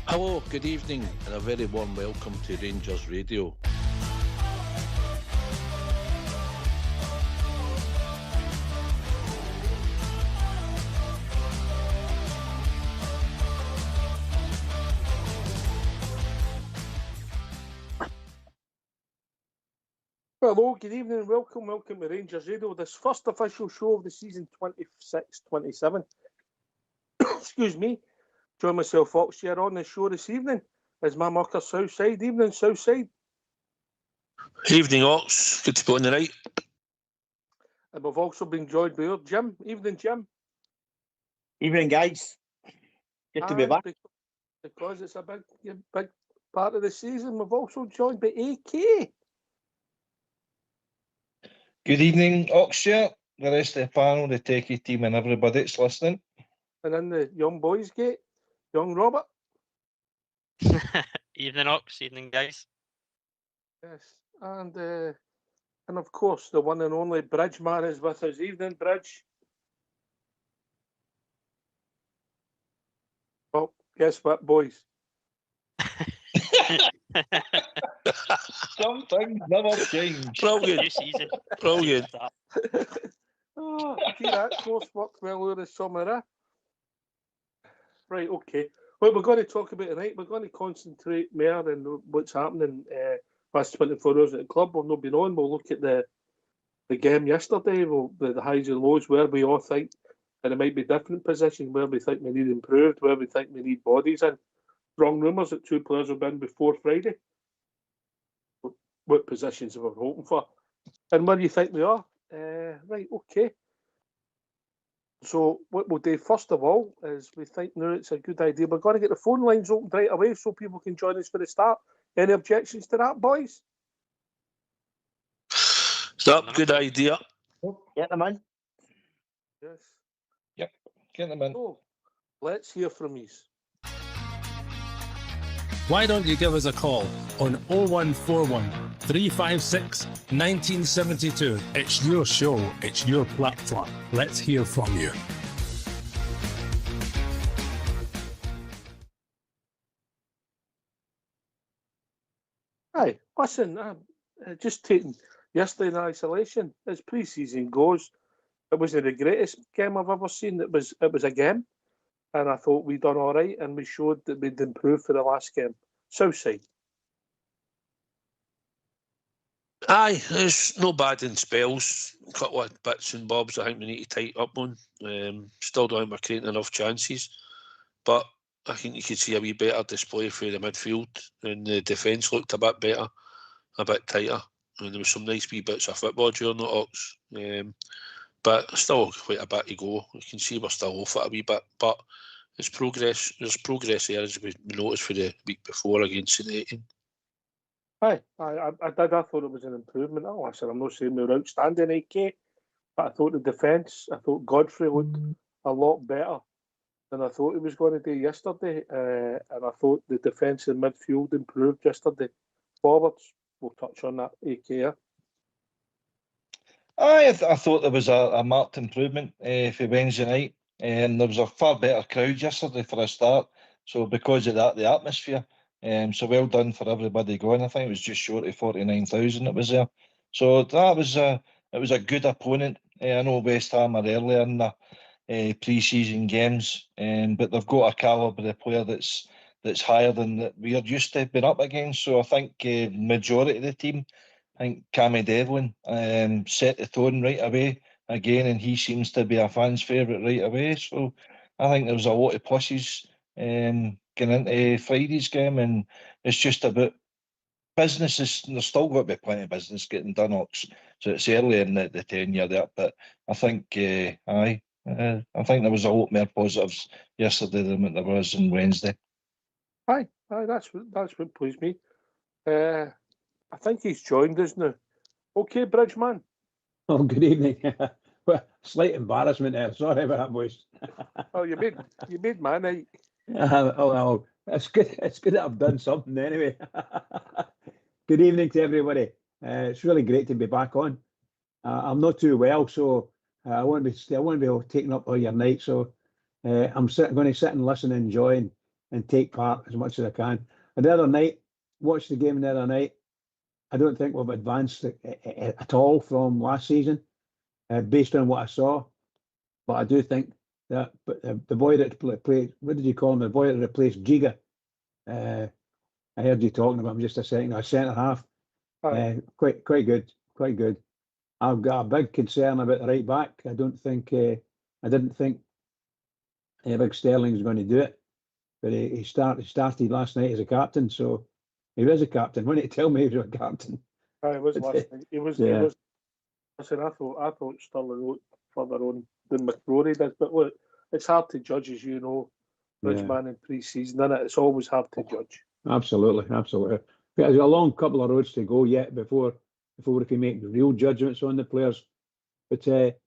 Hello, good evening, and a very warm welcome to Rangers Radio. Hello, good evening and welcome to Rangers Radio, this first official show of the season 26-27. Excuse me. Join myself, Fox, here on the show this evening is my mucker Southside. Evening, Southside. Evening, Ox. Good to be on the night. And we've also been joined by our Jim. Evening, Jim. Evening, guys. Good to be back. Because it's a big part of the season, we've also joined by AK. Good evening, Oxshire, the rest of the panel, the techie team and everybody that's listening. And in the young boys gate, young Robert. Evening, Ox. Evening, guys. Yes. And of course, the one and only Bridge man is with us. Evening, Bridge. Oh, guess what, boys? Some things never change. Brilliant. Brilliant. Oh, see, that course worked well over the summer, eh? Right, okay. What we're going to talk about tonight, we're going to concentrate more on what's happening last 24 hours at the club. We've not been on. We'll look at the game yesterday, the highs and lows, where we all think, and it might be different positions, where we think we need improved, where we think we need bodies in. Wrong rumours that two players have been before Friday. What positions we're hoping for, and where do you think we are? Right, okay. So what we'll do first of all is we think now it's a good idea. We're going to get the phone lines opened right away so people can join us for the start. Any objections to that, boys? Stop. Good idea. Get them in. Yes. Yep, get them in. So let's hear from you. Why don't you give us a call on 0141 356 1972? It's your show, it's your platform. Let's hear from you. Aye, listen, just taking yesterday in isolation, as pre-season goes, it wasn't the greatest game I've ever seen. It was a game. And I thought we'd done all right, and we showed that we'd improved for the last game. Southside. Aye, it's no bad in spells. A couple of bits and bobs I think we need to tighten up on. Still don't think we're creating enough chances. But I think you could see a wee better display for the midfield, and the defence looked a bit better, a bit tighter. And there was some nice wee bits of football during the Ox. But still quite a bit to go. You can see we're still off it a wee bit, but it's progress. There's progress there, as we noticed for the week before against St. Etienne. Aye, I did. I thought it was an improvement. Oh, listen, I'm not saying we were outstanding, AK, but I thought the defence, I thought Godfrey looked a lot better than I thought he was going to do yesterday. And I thought the defensive midfield improved yesterday. Forwards, we'll touch on that, AK. I thought there was a marked improvement for Wednesday night. There was a far better crowd yesterday for a start. So because of that, the atmosphere. So well done for everybody going. I think it was just short of 49,000 that was there. So that was it was a good opponent. I know West Ham are earlier in the pre-season games, but they've got a calibre of player that's higher than that we are used to being up against. So I think majority of the team, I think Cammy Devlin set the tone right away again, and he seems to be a fan's favourite right away. So I think there was a lot of pluses going into Friday's game, and it's just about business. There's still got to be plenty of business getting done, Ox. So it's early in the tenure there, but I think I think there was a lot more positives yesterday than what there was on Wednesday. Aye, that's what pleased me. I think he's joined us now. Okay, Bridgeman. Oh, good evening. Well, slight embarrassment there. Sorry about that, boys. Oh, you made my night. Oh, it's good. It's good that I've done something anyway. Good evening to everybody. It's really great to be back on. I'm not too well, so I won't be taking up all your night. So I'm going to sit and listen, and enjoy, and take part as much as I can. And the other night, watched the game the other night. I don't think we've advanced at all from last season, based on what I saw. But I do think that the boy that played, what did you call him? The boy that replaced Giga. I heard you talking about him just a second. A centre half, quite good, quite good. I've got a big concern about the right back. I didn't think Big Sterling was going to do it, but he started last night as a captain, so he was a captain. Why didn't you tell me he was a captain? It was last night. He was. Listen, I thought Sterling looked further on than McCrory did, but look, it's hard to judge, as you know, Bridgeman in pre-season, isn't it? It's always hard to judge. Absolutely. There's a long couple of roads to go yet before we can make real judgments on the players. But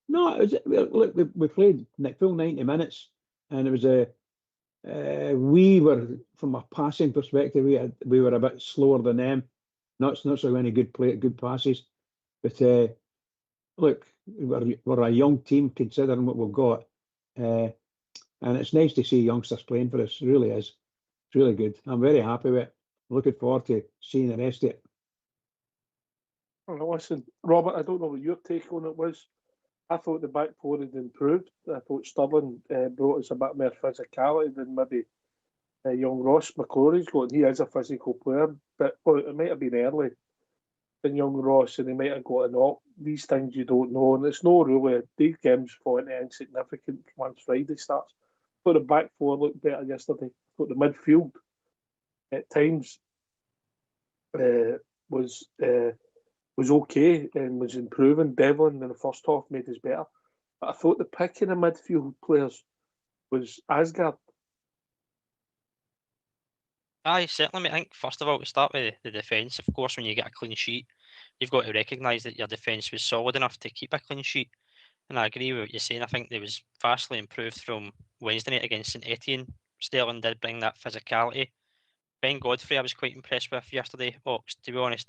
no, look, we played full 90 minutes, and it was we were, from a passing perspective, we were a bit slower than them. Not so many good passes, but look, we're a young team considering what we've got, and it's nice to see youngsters playing for us. It really is. It's really good. I'm very happy with it. Looking forward to seeing the rest of it. Well, listen, Robert, I don't know what your take on it was. I thought the back four had improved. I thought Sterling brought us a bit more physicality than maybe young Ross McCrory's got. He is a physical player, but it might have been early than young Ross, and he might have got a knock. These things you don't know, and it's no really, these games fall into insignificant once Friday starts. I thought the back four looked better yesterday. I thought the midfield at times was okay and was improving. Devlin in the first half made us better. But I thought the picking of midfield players was Asgard. Aye, certainly, mate. I think, first of all, to start with the defence, of course, when you get a clean sheet, you've got to recognise that your defence was solid enough to keep a clean sheet. And I agree with what you're saying. I think they was vastly improved from Wednesday night against St Etienne. Sterling did bring that physicality. Ben Godfrey, I was quite impressed with yesterday. Ox, to be honest,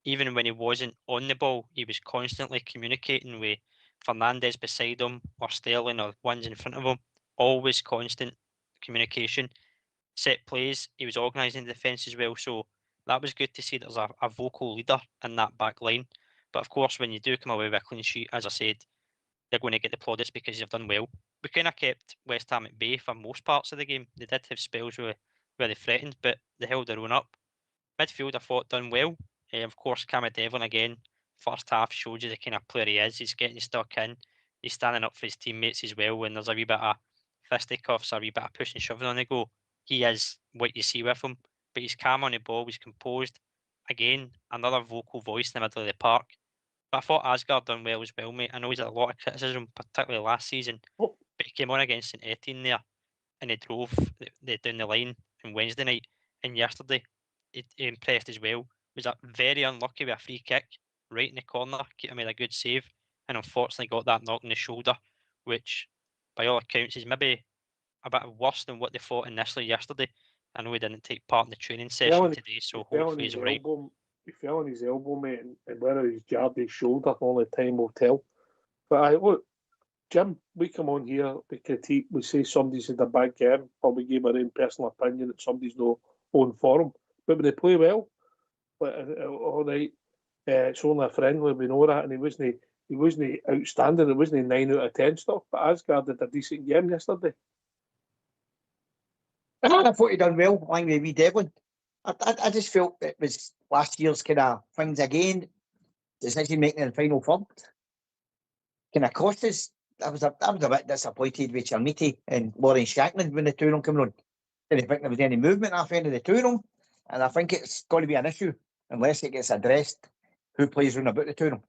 even when he wasn't on the ball, he was constantly communicating with Fernandes beside him or Sterling or ones in front of him. Always constant communication. Set plays, he was organising the defence as well. So that was good to see there's a vocal leader in that back line. But of course, when you do come away with a clean sheet, as I said, they're going to get the plaudits because you've done well. We kind of kept West Ham at bay for most parts of the game. They did have spells where they threatened, but they held their own up. Midfield, I thought, done well. Of course, Devlin again, first half showed you the kind of player he is. He's getting stuck in. He's standing up for his teammates as well when there's a wee bit of fisticuffs, a wee bit of pushing and shoving on the go. He is what you see with him, but he's calm on the ball, he's composed. Again, another vocal voice in the middle of the park. But I thought Asgard done well as well, mate. I know he's had a lot of criticism, particularly last season, but he came on against St Etienne there, and he drove down the line on Wednesday night, and yesterday he impressed as well. Was very unlucky with a free kick right in the corner. Keita made a good save, and unfortunately got that knock in the shoulder, which, by all accounts, is maybe a bit worse than what they thought initially yesterday. I know he didn't take part in the training session today, so hopefully he's all right. He fell on his elbow, mate, and whether he's jarred his shoulder, only time will tell. But look, Jim, we come on here, we critique, we say somebody's had a bad game, or we give our own personal opinion that somebody's no on form. But when they play well, all right, it's only a friendly, we know that, and he wasn't outstanding, it wasn't 9 out of 10 stuff, but Asgard did a decent game yesterday. I thought he done well, along with wee Devlin. I just felt it was last year's kind of things again. Decision making in the final third kind of cost us. I was a bit disappointed with Chermiti and Lauren Shankland when the two of them came on. Didn't think there was any movement after the end of the two of them, and I think it's got to be an issue unless it gets addressed. Who plays round about the two of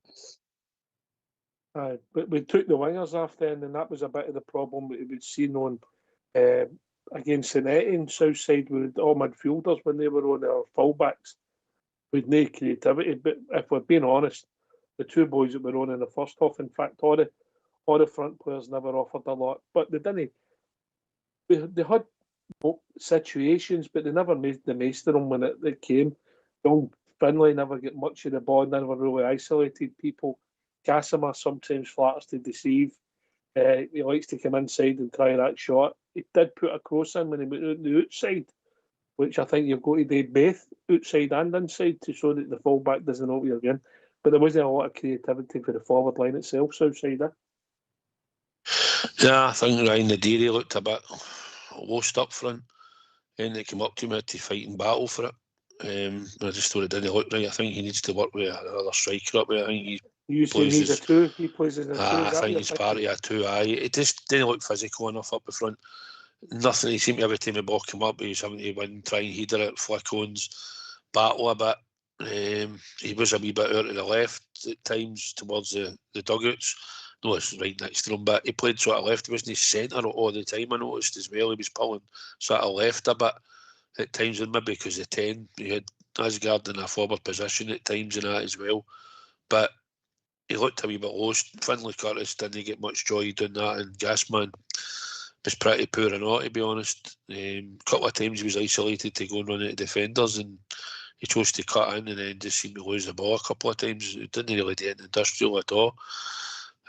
them? But we took the wingers off then, and that was a bit of the problem that we'd seen on against St Etienne, south side, with all midfielders when they were on our fullbacks with no creativity. But if we're being honest, the two boys that were on in the first half, in fact, all the front players never offered a lot. But they didn't. They had situations, but they never made the most of them when it came. Young Finlay never get much of the ball, never really isolated people. Gassama sometimes flatters to deceive. He likes to come inside and try that shot. He did put a cross in when he went out the outside, which I think you've got to do both outside and inside to show that the fullback doesn't know what you're doing. But there wasn't a lot of creativity for the forward line itself, Southside. Yeah, I think Ryan Nadiri looked a bit lost up front, and they came up to me to fight and battle for it. I just thought it didn't look right. I think he needs to work with another striker up there. I think You saying he's a two? He plays as a two. I think he's part of a two. It just didn't look physical enough up the front. Nothing. He seemed every time the ball came up, he was having to win, try and header it, flick-ons, battle a bit. He was a wee bit out to the left at times towards the dugouts. No, it's right next to him, but he played sort of left. He wasn't centre all the time, I noticed as well. He was pulling sort of left a bit at times, and maybe because of 10, he had Asgard in a forward position at times and that as well. But he looked a wee bit lost. Finlay Curtis didn't get much joy doing that, and Gasman was pretty poor and all, to be honest. A couple of times he was isolated to go and run at defenders, and he chose to cut in and then just seemed to lose the ball a couple of times. He didn't really do anything industrial at all.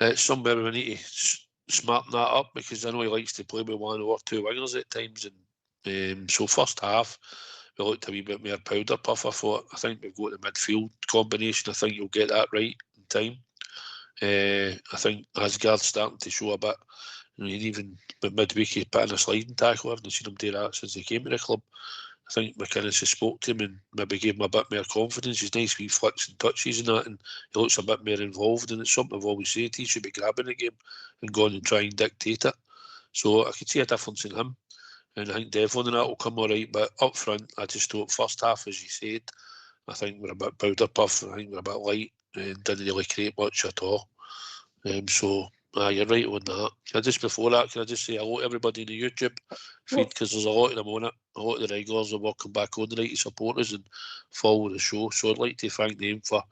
It's somewhere we need to smarten that up, because I know he likes to play with one or two wingers at times. And so first half, we looked a wee bit more powder puff, I thought. I think we've got the midfield combination. I think you'll get that right in time. I think Asgard's starting to show a bit. Even midweek he put in a sliding tackle. I haven't seen him do that since he came to the club. I think McInnes has spoke to him and maybe gave him a bit more confidence. He's nice wee flicks and touches and that, and he looks a bit more involved, and it's something I've always said. He should be grabbing the game and going and try and dictate it. So I could see a difference in him, and I think Devlin and that will come all right. But up front, I just thought first half, as you said, I think we're a bit powder puff. I think we're a bit light and didn't really create much at all. So you're right on that. Just before that, can I just say hello to everybody in the YouTube feed, because there's a lot of them on it. A lot of the regulars are walking back on tonight to support us and follow the show. So I'd like to thank them for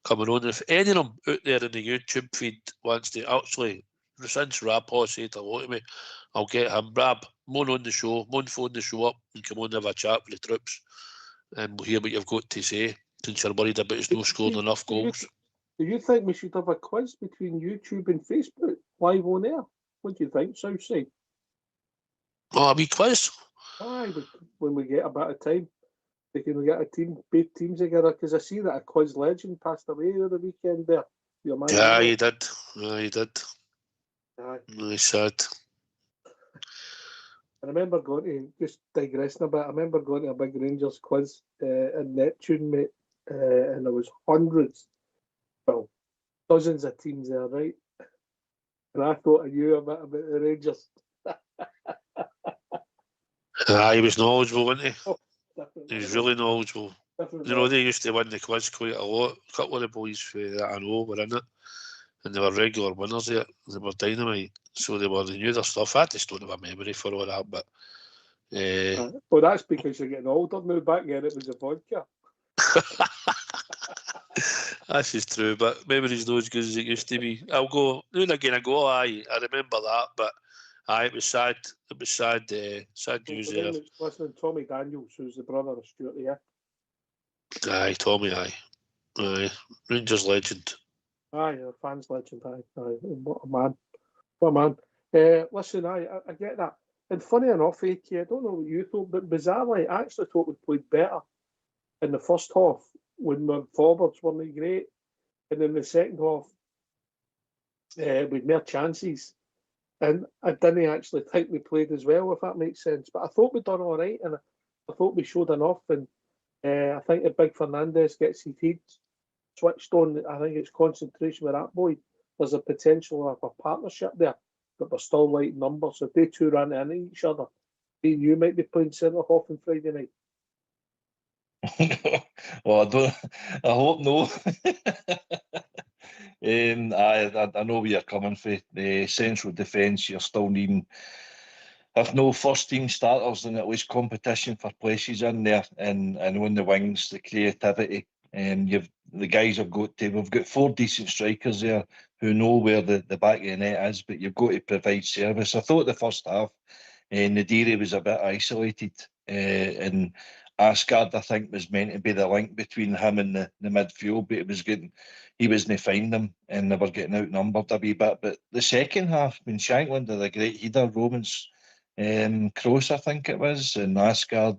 coming on. If any of them out there in the YouTube feed wants to actually, since Raphael said hello to me, I'll get him. Rab, come on the show, come on phone the show up and come on and have a chat with the troops, and we'll hear what you've got to say, since you're worried about us not scoring enough goals. Do you think we should have a quiz between YouTube and Facebook live on air? What do you think, Southside? Oh, a wee quiz? Aye, when we get a bit of time, we get both teams together, because I see that a quiz legend passed away over the weekend there. Yeah, he did. He did. Aye. Really sad. I remember going to, just digressing a bit, I remember going to a big Rangers quiz in Neptune, mate, and there was hundreds, well, dozens of teams there, right? And I thought I knew a bit about the Rangers. He was knowledgeable, wasn't he? Oh, he was really knowledgeable. They used to win the quiz quite a lot. A couple of the boys that I know were in it, and they were regular winners there. They were dynamite, so they knew their stuff. I just don't have a memory for all that, but... well, that's because you're getting older now. Back then it was a vodka. This is true, but memories not as good as it used to be. I'll go, now and again I go, I remember that, but it was sad. It was sad, sad news there. Listening, Tommy Daniels, who's the brother of Stuart, Aye, Tommy, aye. Rangers legend. Aye, a fans legend, aye. What a man. What a man. Listen, I get that. And funny enough, AK, I don't know what you thought, but bizarrely, I actually thought we played better in the first half when our forwards weren't great. And in the second half, we had more chances. And I didn't actually think we played as well, if that makes sense. But I thought we'd done all right, and I thought we showed enough. And I think if Big Fernandez gets his head switched on, I think it's concentration with that boy. There's a potential of a partnership there, but they're still light numbers. So if they two ran into each other, you might be playing centre half on Friday night. Well, I hope no. I know where you're coming from. The central defence, you're still needing, if no first team starters, then at least competition for places in there, and on the wings, the creativity. The guys we've got 4 decent strikers there who know where the back of the net is, but you've got to provide service. I thought the first half, Nadiri was a bit isolated, and Asgard, I think, was meant to be the link between him and the midfield, but he wasn't finding them, and they were getting outnumbered a wee bit. But the second half, I mean, Shankland did a great header, Romans cross, I think it was, and Asgard,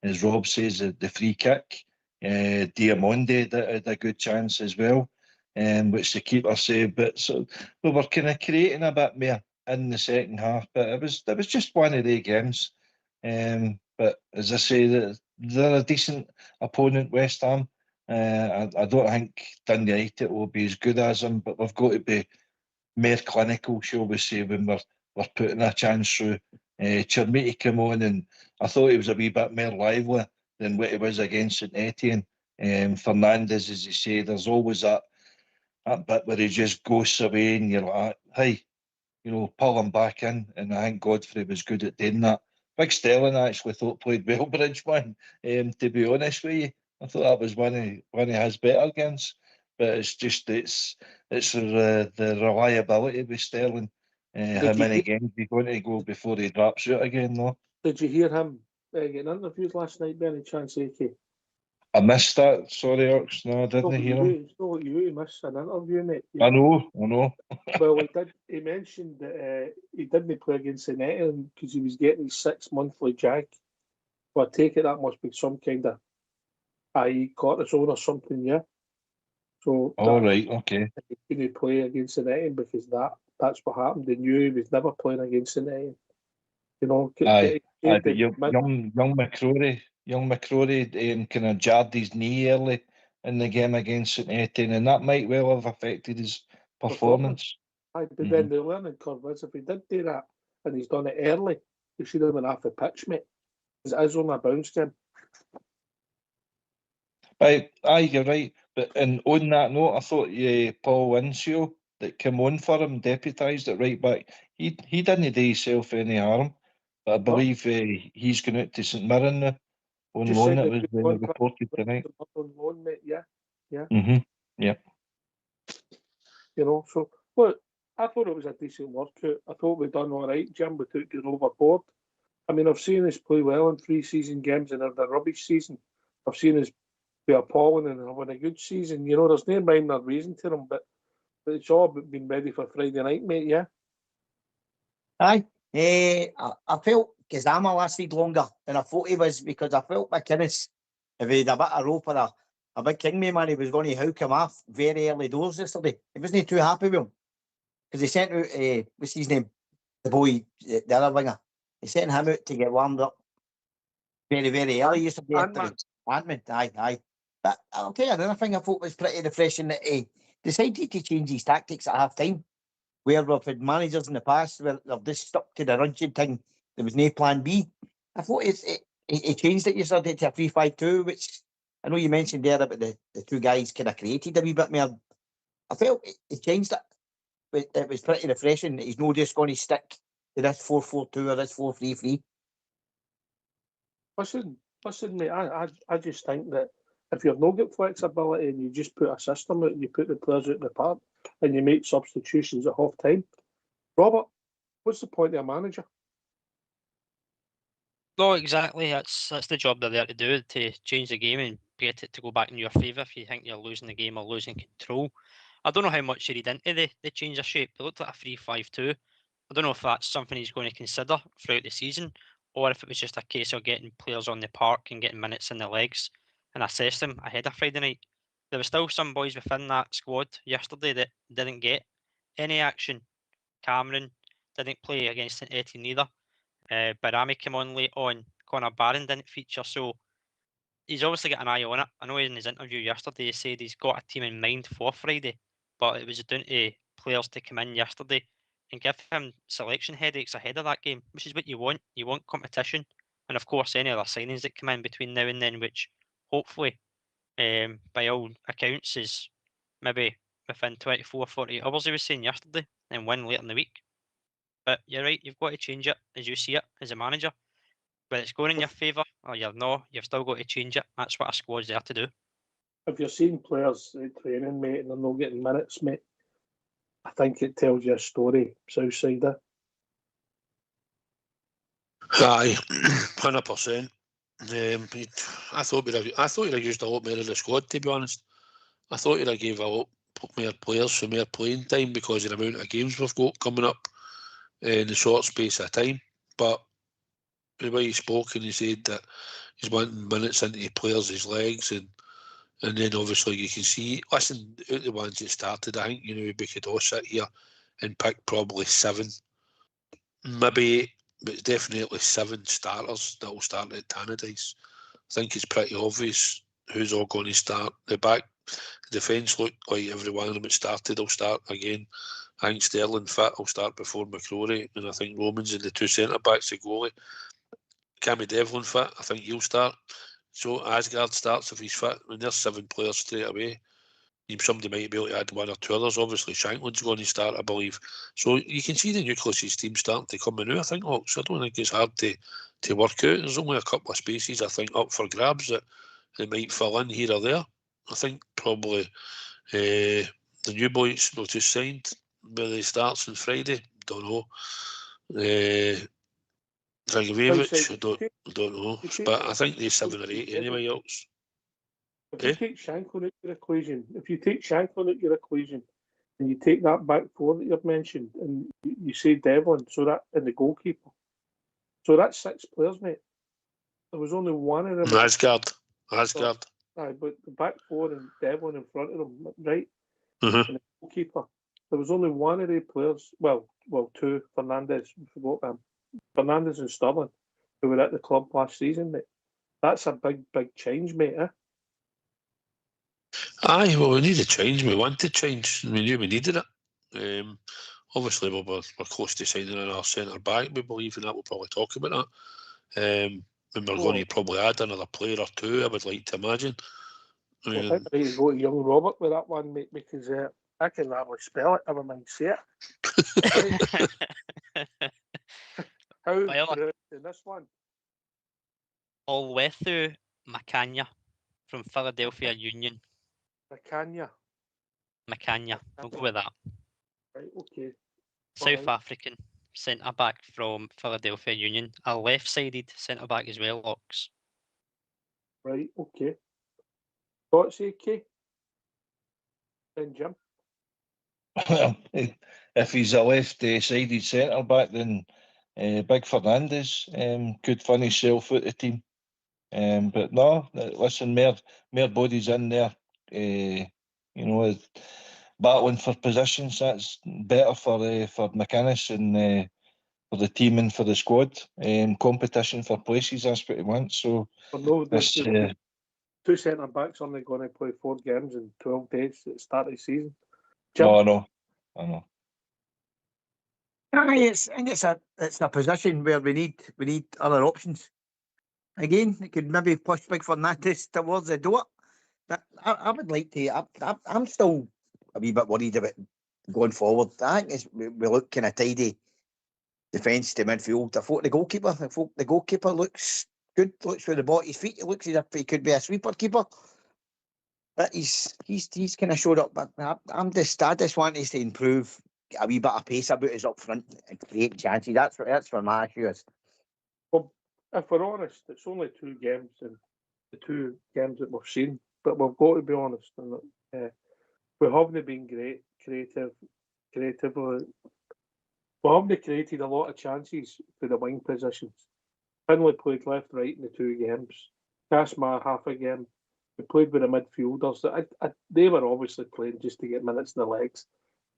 as Rob says, the free kick. Diamonde did a good chance as well, which the keeper saved. But so we were kind of creating a bit more in the second half, but it was just one of the games. But as I say, they're a decent opponent, West Ham. I don't think Dundee United will be as good as them, but we've got to be more clinical, shall we say, when we're putting a chance through. Chermiti came on, and I thought he was a wee bit more lively than what he was against St Etienne. Fernandez, as you say, there's always that bit where he just goes away, and you're like, hey, pull him back in. And I think Godfrey was good at doing that. Big Sterling, I actually thought played well, Bridgman. To be honest with you, I thought that was one of his better games. But it's the reliability with Sterling. How many games he's going to go before he drops out again, though? Did you hear him getting interviewed last night by any chance, AK? I missed that. Sorry, Orcs. No, I didn't hear him. It's not like you missed an interview, mate. I know. Well, he did. He mentioned that he didn't play against St Etienne because he was getting his 6 monthly jag. Well, I take it that must be some kind of i.e. cortisone or something, yeah. So right, okay. He couldn't play against St Etienne because that's what happened. They knew he was never playing against St Etienne. Aye, but young McCrory kind of jarred his knee early in the game against St Etienne, and that might well have affected his performance. Aye, but then the learning curve is if he did do that and he's done it early, he should have been off the pitch, mate. Because it is only a bounce game. Aye, you're right. But on that note, I thought Paul Winshaw that came on for him, deputised at right back, he didn't do himself any harm. But I believe he's going out to St Mirren now on loan. It was reported tonight. On loan, mate, yeah. Yeah. So look, I thought it was a decent workout. I thought we'd done all right, Jim. We took it overboard. I mean, I've seen us play well in pre-season games and have the rubbish season. I've seen us be appalling and having a good season. There's no rhyme or reason to them, but it's all been ready for Friday night, mate, yeah? Aye. I felt Kazama lasted longer than I thought he was because I felt McInnes, if he had a bit of rope or a big king man, he was going to hook him off very early doors yesterday. He wasn't too happy with him because he sent out, what's his name? The boy, the other winger. He sent him out to get warmed up very, very early yesterday. Ant-Man, aye. But I'll tell you another thing I thought was pretty refreshing that he decided to change his tactics at half time. Where we've had managers in the past where they've just stuck to the Runcheon thing. There was no plan B. I thought he changed it yesterday to a 3-5-2, which I know you mentioned there about the two guys kind of created a wee bit more. I felt he changed it. It was pretty refreshing. He's not just going to stick to this 4-4-2 or this 4-3-3. Listen, mate, I just think that if you've not got flexibility and you just put a system out and you put the players out in the park and you make substitutions at half time, Robert, what's the point of a manager? No, exactly. That's the job they're there to do, to change the game and get it to go back in your favour if you think you're losing the game or losing control. I don't know how much you read into the change of shape. It looked like a 3-5-2. I don't know if that's something he's going to consider throughout the season or if it was just a case of getting players on the park and getting minutes in the legs and assess them ahead of Friday night. There were still some boys within that squad yesterday that didn't get any action. Cameron didn't play against St Etienne either. Barami came on late on. Connor Barron didn't feature, so he's obviously got an eye on it. I know in his interview yesterday he said he's got a team in mind for Friday, but it was down to players to come in yesterday and give him selection headaches ahead of that game, which is what you want. You want competition, and of course any other signings that come in between now and then, which hopefully, by all accounts, is maybe within 24 48 hours, he was saying yesterday, and win later in the week. But you're right, you've got to change it as you see it as a manager. Whether it's going in your favour or you're not, you've still got to change it. That's what a squad's there to do. If you're seeing players training, mate, and they're not getting minutes, mate, I think it tells you a story, Southsider. Aye, 100%. I thought he'd have used a lot more of the squad, to be honest. I thought he'd have gave a lot more players some more playing time because of the amount of games we've got coming up in the short space of time. But the way he spoke and he said that he's wanting minutes into players' legs, and then obviously you can see, listen, out the ones that started, I think, we could all sit here and pick probably 7, maybe 8, but definitely 7 starters that will start at Tannadice. I think it's pretty obvious who's all going to start. The defence looked like every one of them that started will start again. I think Sterling fit will start before McCrory, and I think Romans and the 2 centre-backs, the goalie. Cammy Devlin fit, I think he'll start. So Asgard starts if he's fit. I mean, there's 7 players straight away. Somebody might be able to add 1 or 2 others. Obviously, Shanklin's going to start, I believe. So you can see the nucleus team starting to come in now, I think, Hawks. I don't think it's hard to work out. There's only a couple of spaces, I think, up for grabs that they might fill in here or there. I think probably the new boys will just signed, whether they starts on Friday, don't know. Dragovic, I don't know. But I think there's 7 or 8 anyway else. If you take Shanklin out your equation, and you take that back 4 that you've mentioned, and you say Devlin, so that and the goalkeeper, so that's 6 players, mate. There was only 1 of them. Asgard. Aye, but the back 4 and Devlin in front of them, right? Mm-hmm. And the goalkeeper. There was only 1 of the players. Well, 2. Fernandez, we forgot them. Fernandez and Sterling, who were at the club last season, mate. That's a big change, mate. Aye, well, we need a change. We want to change. We knew we needed it. Obviously, we're close to signing in our centre back. We believe in that. We'll probably talk about that. And we're going to probably add another player or 2, I would like to imagine. I think I need to go to young Robert with that one, mate, because I can hardly spell it. Never mind say it. How in this one? Olwethu Makanya from Philadelphia Union. Makanya. We'll go with that. Right, okay. South African centre back from Philadelphia Union. A left-sided centre back as well, Locks. Right, okay. Thoughts, AK? And Jim? If he's a left-sided centre back, then Big Fernandez could finish himself out the team. But no, listen, more bodies in there. Battling for positions. That's better for McInnes and for the team and for the squad. Competition for places. That's what he wants. So this. 2 centre backs only going to play 4 games in 12 days at the start of the season. Jim? I know. I think it's a position where we need other options. Again, it could maybe push Big Fernandez towards the door. But I would like to. I'm still a wee bit worried about going forward. I think we look kind of tidy defence to midfield. I thought the goalkeeper looks good. Looks with the ball at his feet. It looks as if he could be a sweeper keeper. But he's kind of showed up. But I just want us to improve, a wee bit of pace about us up front and create chances. That's where my issue is. Well, if we're honest, it's only 2 games and the 2 games that we've seen. But we've got to be honest. And, we haven't been creative. We haven't created a lot of chances for the wing positions. Finlay played left, right in the 2 games. Kasma half a game. We played with the midfielders. They were obviously playing just to get minutes in the legs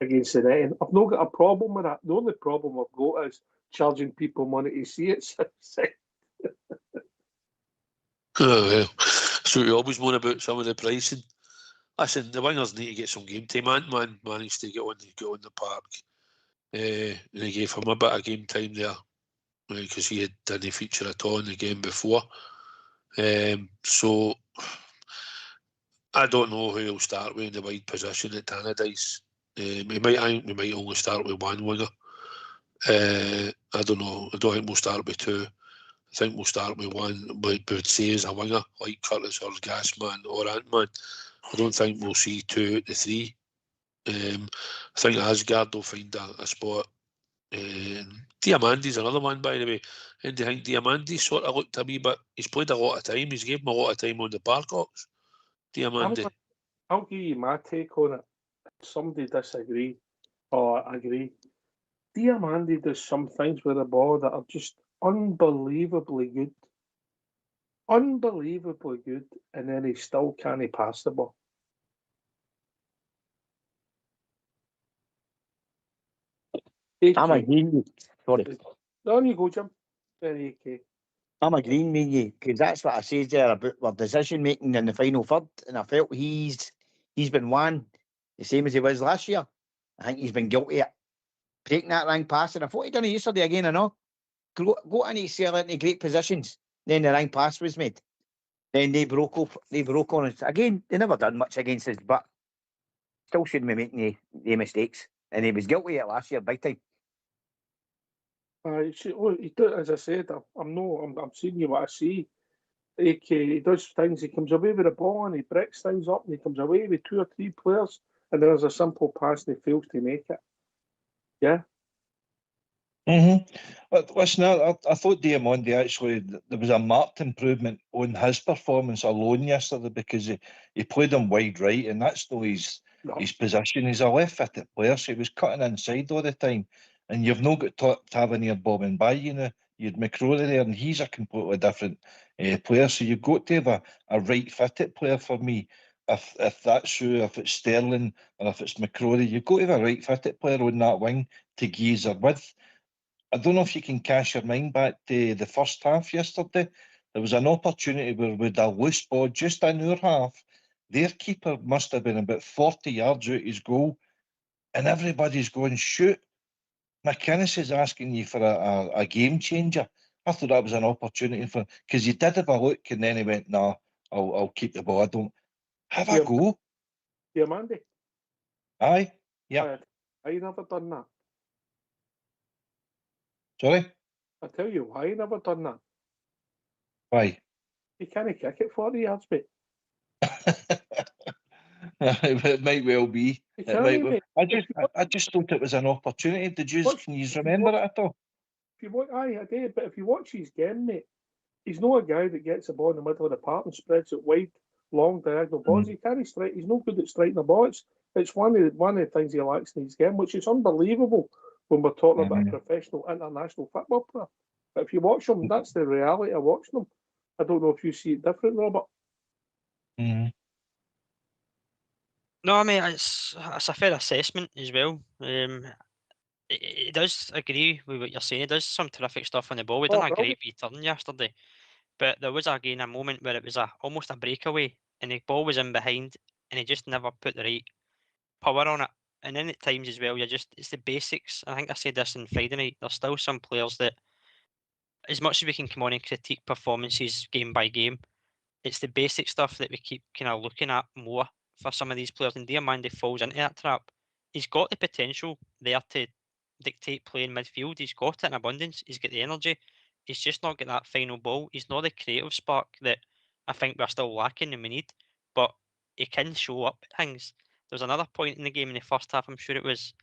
against the net. And I've not got a problem with that. The only problem I've got is charging people money to see it. Oh, well. So you always moan about some of the pricing. Listen, the wingers need to get some game time. Ant-Man managed to get on the park. And they gave him a bit of game time there because he didn't feature at all in the game before. So I don't know who he'll start with in the wide position at Tannadice. We might only start with 1 winger. I don't know. I don't think we'll start with 2. I think we'll start with 1, but we would say as a winger, like Curtis or Gasman or Ant-Man. I don't think we'll see 2 out of 3. I think Asgard will find a spot. Diamandi's another one, by the way. And do you think Diamandi sort of looked a wee bit... He's played a lot of time. He's gave him a lot of time on the Barcocks. Diamandi. I'll give you my take on it. If somebody disagree or agree. Diamandi does some things with the ball that are just unbelievably good. Unbelievably good. And then he still can't pass the ball. I'm agreeing with you. Sorry. On you go, Jim. Very okay. I'm agreeing with you because that's what I said there about our decision making in the final third, and I felt he's been one the same as he was last year. I think he's been guilty of breaking that ring pass, and I thought he done it yesterday again. I know go into sell into great positions. Then the ring pass was made. Then they broke up. They broke on it again. They never done much against us, but still shouldn't be making the mistakes. And he was guilty of it last year, big time. He does, as I said, I'm seeing you what I see. He does things, he comes away with the ball and he breaks things up and he comes away with 2 or 3 players and there's a simple pass and he fails to make it. Yeah. But listen, I thought Diamandi actually, there was a marked improvement on his performance alone yesterday because he played him wide right, and that's not his position. He's a left-footed player, so he was cutting inside all the time. And you've not got to have any bobbing by, you know. You'd McCrory there, and he's a completely different player. So you've got to have a right-footed player for me. If that's true, if it's Sterling or if it's McCrory, you've got to have a right-footed player on that wing to geese her with. I don't know if you can cast your mind back to the first half yesterday. There was an opportunity where with a loose ball just in our half, their keeper must have been about 40 yards out his goal, and everybody's going, shoot. McInnes is asking you for a game changer. I thought that was an opportunity for, because he did have a look and then he went, nah, I'll keep the ball. I don't have a go. Diamandi. Aye, yeah. I never done that. Sorry? I tell you why I never done that. Why? He can't kick it 40 yards, mate. It might well be. It might well. I just thought it was an opportunity. Can you remember it at all? If you watch, I did, but if you watch his game, mate, he's not a guy that gets the ball in the middle of the park and spreads it wide, long diagonal balls. He can't strike. He's no good at striking the ball. It's one of the things he lacks in his game, which is unbelievable when we're talking about a professional international football player. But if you watch him, that's the reality of watching him. I don't know if you see it different, Robert. No, I mean it's a fair assessment as well. He does agree with what you're saying. He does some terrific stuff on the ball. We done a great wee turn yesterday, but there was again a moment where it was almost a breakaway, and the ball was in behind, and he just never put the right power on it. And then at times as well, it's the basics. I think I said this on Friday night. There's still some players that, as much as we can come on and critique performances game by game, it's the basic stuff that we keep kind of looking at more for some of these players. And Diamandi falls into that trap. He's got the potential there to dictate play in midfield. He's got it in abundance. He's got the energy. He's just not got that final ball. He's not the creative spark that I think we're still lacking and we need. But he can show up at things. There was another point in the game in the first half, I'm sure it was,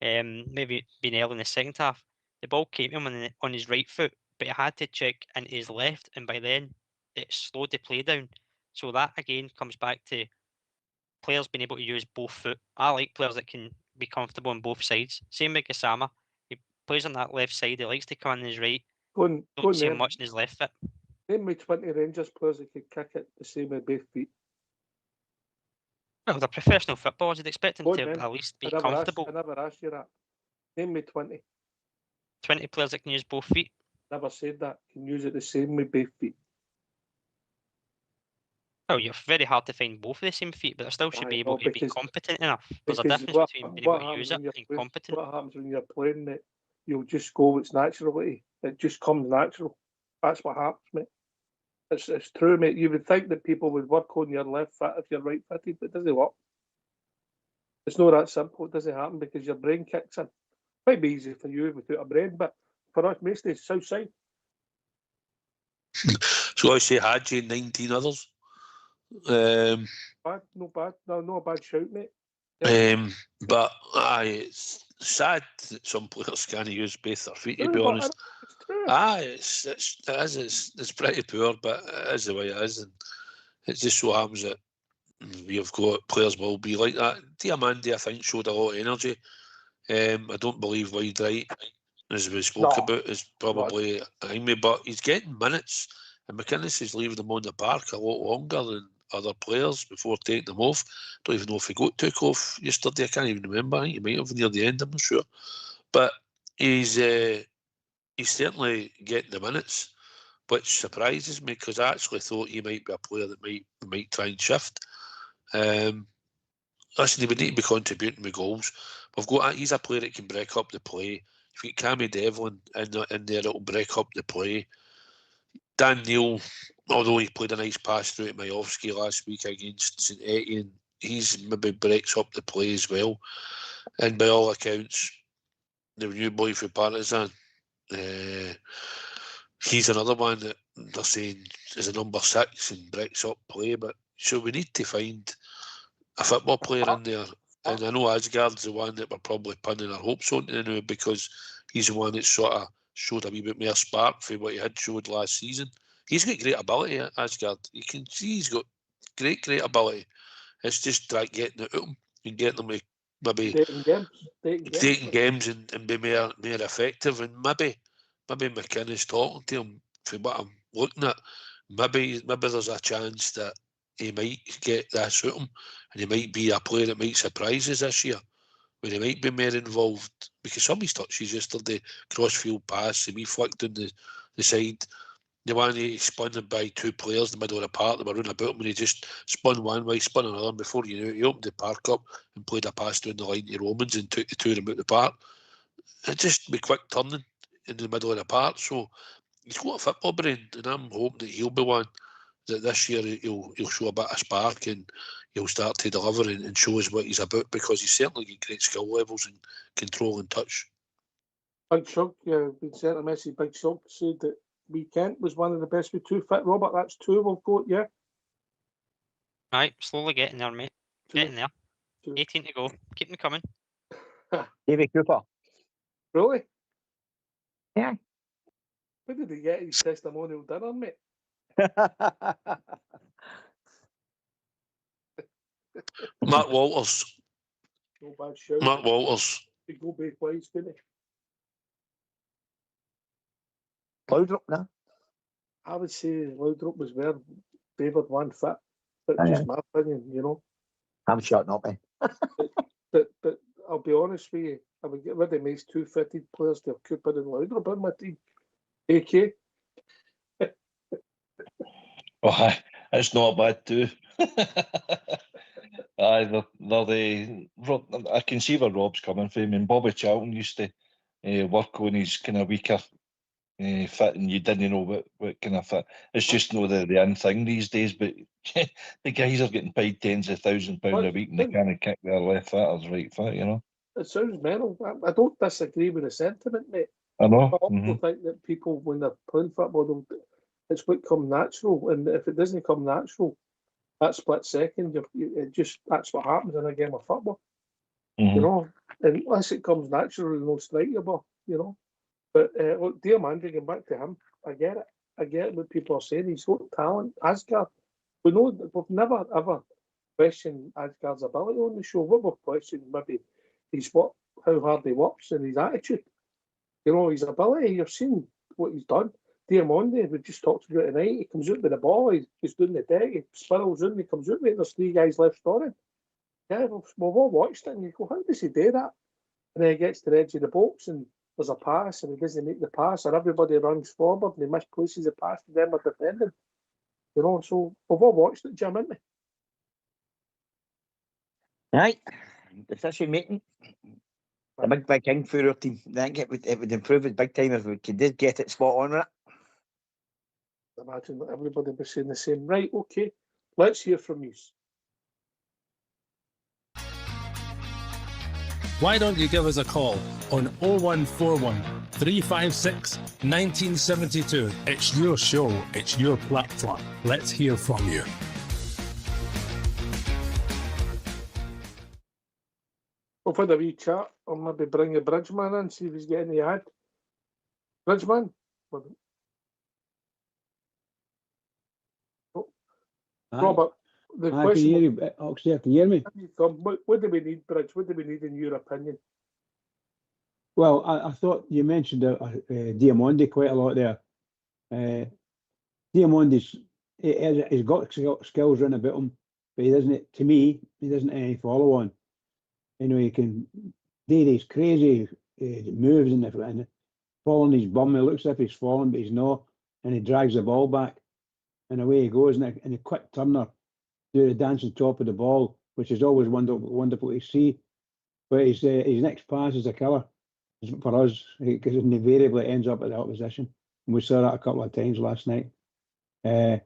maybe been early in the second half. The ball came to him on his right foot, but he had to check into his left, and by then it slowed the play down. So that again comes back to players being able to use both foot. I like players that can be comfortable on both sides. Same with Gassama. He plays on that left side. He likes to come on his right. Don't see him much in his left foot. Name me 20 Rangers players that could kick it the same with both feet. Well, they're professional footballers. You'd expect them to at least be comfortable. I never asked you that. Name me 20. 20 players that can use both feet. Never said that. Can use it the same with both feet. Well, you're very hard to find both of the same feet, but they still should be able to be competent enough. There's a difference between being able to use it and competent. What happens when you're playing that you'll just go with its naturality? It just comes natural. That's what happens, mate. It's true, mate. You would think that people would work on your left foot if you're right footed, but it doesn't work. It's not that simple. It doesn't happen because your brain kicks in. It might be easy for you without a brain, but for us, mostly it's south side. So I say Hadji and 19 others. Bad, no bad. No, not a bad shout, mate. Yeah. But it's sad that some players can't use both their feet, to True, be but honest. it's true. It's pretty poor, but it is the way it is, and it just so happens that we've got players will be like that. Diamandi, I think, showed a lot of energy. I don't believe wide right, as we spoke No. about, is probably behind me, but he's getting minutes, and McInnes is leaving them on the park a lot longer than other players before taking them off. Don't even know if he took off yesterday. I can't even remember. I think he might have near the end. I'm not sure, but he's certainly getting the minutes, which surprises me because I actually thought he might be a player that might try and shift. Listen, he would need to be contributing with goals. He's a player that can break up the play. If you get Cammy Devlin in there, it'll break up the play. Dan Neil, although he played a nice pass through to Majovski last week against St Etienne, he's maybe breaks up the play as well. And by all accounts, the new boy for Partizan, he's another one that they're saying is a number 6 and breaks up play. But so we need to find a football player in there. And I know Asgard's the one that we're probably pinning our hopes on now because he's the one that sort of showed a wee bit more spark for what he had showed last season. He's got great ability, Asgard. You can see he's got great ability. It's just getting it out of him and getting them to maybe taking games and be more effective. And maybe McInnes talking to him for what I'm looking at. Maybe there's a chance that he might get this out of him and he might be a player that might surprise us this year, where he might be more involved. Because some of his touches yesterday, cross-field pass, and he flicked on the side. The one he spun by 2 players in the middle of the park that were running about him, and he just spun one way, spun another, and before you knew it, he opened the park up and played a pass down the line to Romans and took the 2 of them out the park. It just be quick turning in the middle of the park. So he's got a football brain, and I'm hoping that he'll be one that this year he'll show a bit of spark and he'll start to deliver and show us what he's about, because he's certainly got great skill levels and control and touch. Big Shug, been sent a message. Big Shug said that Kent was one of the best with 2 fit. Robert, that's 2 we've got, yeah? Right, slowly getting there, mate. 2. Getting there. 18 to go. Keep them coming. David Cooper. Really? Yeah. Where did he get his testimonial dinner, mate? Mark Walters. No bad shout. Mark Walters. He go both ways, couldn't he? Loudrup, no? I would say Loudrup was where favoured one fit. But just my opinion, you know. I'm shutting up, man. But I'll be honest with you, I would get rid of these 2 fitted players to have Cooper and Loudrup in my team. AK. Oh, it's not bad too. Aye, I can see where Rob's coming from. I mean, Bobby Charlton used to work on his kind of weaker fit, and you didn't know what kind of fit. It's just not the in thing these days. But the guys are getting paid tens of thousands of pounds a week, and they can't kick their left foot or right foot. You know. It sounds mental. I don't disagree with the sentiment, mate. I know. I also think that people, when they're playing football, it's what come natural, and if it doesn't come natural, that split second, that's what happens in a game of football. You know, unless it comes natural, no strike your ball. You know, but look, Diamandi, going back to him, I get it. I get what people are saying. He's got talent. Asgard, we've never ever questioned Asgard's ability on the show. What we've questioned maybe how hard he works and his attitude. You know, his ability. You've seen what he's done. Diamandi, we just talked about tonight. He comes out with the ball. He's doing the deck. He spirals in. He comes out with it. There's 3 guys left scoring. Yeah, we've all watched it, and you go, how does he do that? And then he gets to the edge of the box, and there's a pass, and he doesn't make the pass, and everybody runs forward, and he misplaces the pass to them with defending. You know, so we've all watched it, Jim, haven't we? Right. Decision making. The big thing for our team. I think it would improve it big time if we could get it spot on with it. Imagine that everybody was saying the same. Right, okay. Let's hear from you. Why don't you give us a call on 0141 356 1972? It's your show, it's your platform. Let's hear from you. We've had a wee chat. I'll maybe bring the Bridgeman in, see if he's getting any ad. Bridgeman? Robert, the I can question... hear you, Oxley, can you hear me? What do we need, Bridge? What do we need in your opinion? Well, I thought you mentioned Diamondi quite a lot there. Diamondi's he's got skills running about him, but he doesn't. To me, he doesn't have any follow on. You know, he can do these crazy moves and falling his bum. It looks as if he's falling, but he's not, and he drags the ball back, and away he goes. And a quick turner, do the dance on top of the ball, which is always wonderful to see. But his next pass is a killer for us, because it invariably ends up at the opposition. And we saw that a couple of times last night. I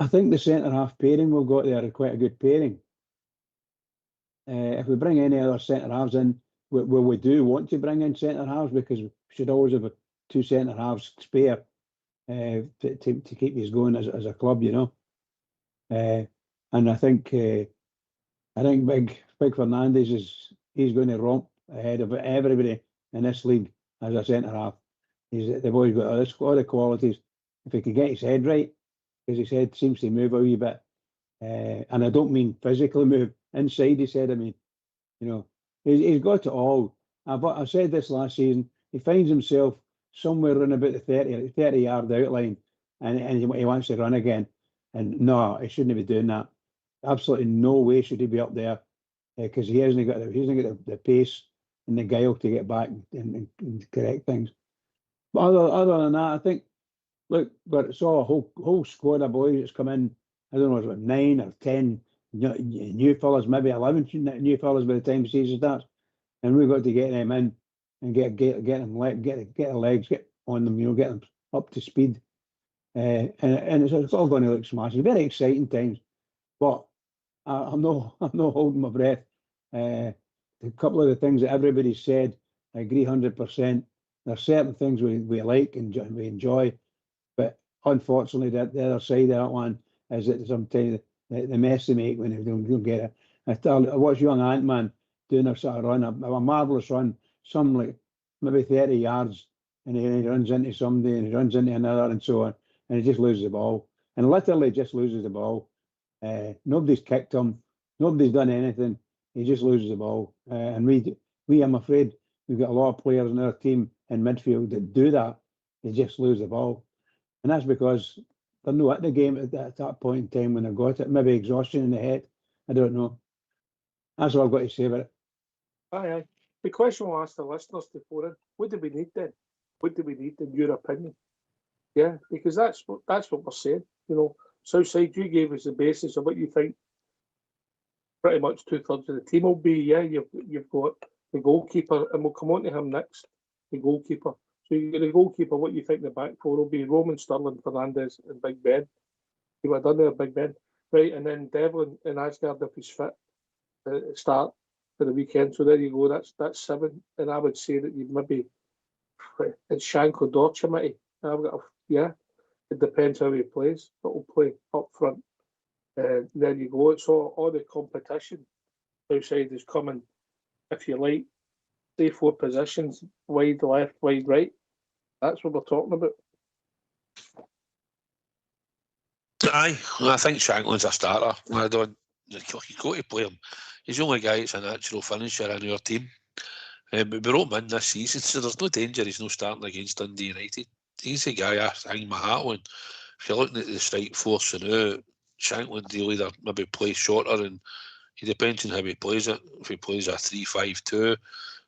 think the centre half pairing we've got there is quite a good pairing. If we bring any other centre halves in, we do want to bring in centre halves, because we should always have 2 centre halves spare to keep us going as a club, you know. And I think Big Fernandes he's going to romp ahead of everybody in this league as a centre half. The boy's got all the qualities. If he can get his head right, because his head seems to move a wee bit, and I don't mean physically move, inside his head. I mean, you know, he's got it all. I said this last season. He finds himself somewhere around about the 30-yard outline, and he wants to run again. And no, he shouldn't be doing that. Absolutely no way should he be up there, because he hasn't got the pace and the guile to get back and correct things. But other than that, I think, look, but saw a whole squad of boys that's come in. I don't know, it's about 9 or 10 new fellas, maybe 11 new fellas by the time the season starts, and we've got to get them in and get them get the legs, get on them, you know, get them up to speed, and it's all going to look smashing. Very exciting times, but I'm not holding my breath. A couple of the things that everybody said, I agree 100%. There's certain things we like and we enjoy, but unfortunately, the other side of that one is that sometimes the mess they make when they don't get it. I watched young Ant-Man doing a sort of run, a marvellous run, some like maybe 30 yards, and he runs into somebody and he runs into another and so on, and he just loses the ball, and literally just loses the ball. Nobody's kicked him, nobody's done anything. He just loses the ball, and we I'm afraid we've got a lot of players in our team in midfield that do that. They just lose the ball, and that's because they're not at the game at that point in time when they got it. Maybe exhaustion in the head. I don't know. That's all I've got to say about it. Aye. The question we'll ask the listeners before it: what do we need then? What do we need in your opinion? Yeah, because that's what we're saying. You know, Southside, you gave us the basis of what you think. Pretty much 2/3 of the team will be. Yeah, you've got the goalkeeper, and we'll come on to him next. The goalkeeper. So you get the goalkeeper. What you think the back four will be? Roman, Sterling, Fernandes, and Big Ben. You were done there, Big Ben, right? And then Devlin and Asgard if he's fit start for the weekend. So there you go. That's 7. And I would say that you'd maybe it's Shank or Dortch, I've got it depends how he plays, but we'll play up front. There you go. It's all the competition outside is coming, if you like, 3-4 positions, wide left, wide right. That's what we're talking about. Aye, I think Shanklin's a starter. I don't. You've got to play him. He's the only guy that's a natural finisher in our team. But we wrote him in this season, so there's no danger he's not starting against Dundee United. He's the guy I hang my hat on. If you're looking at the strike force now, Shanklin will either maybe play shorter, and he depends on how he plays it. If he plays a 3-5-2,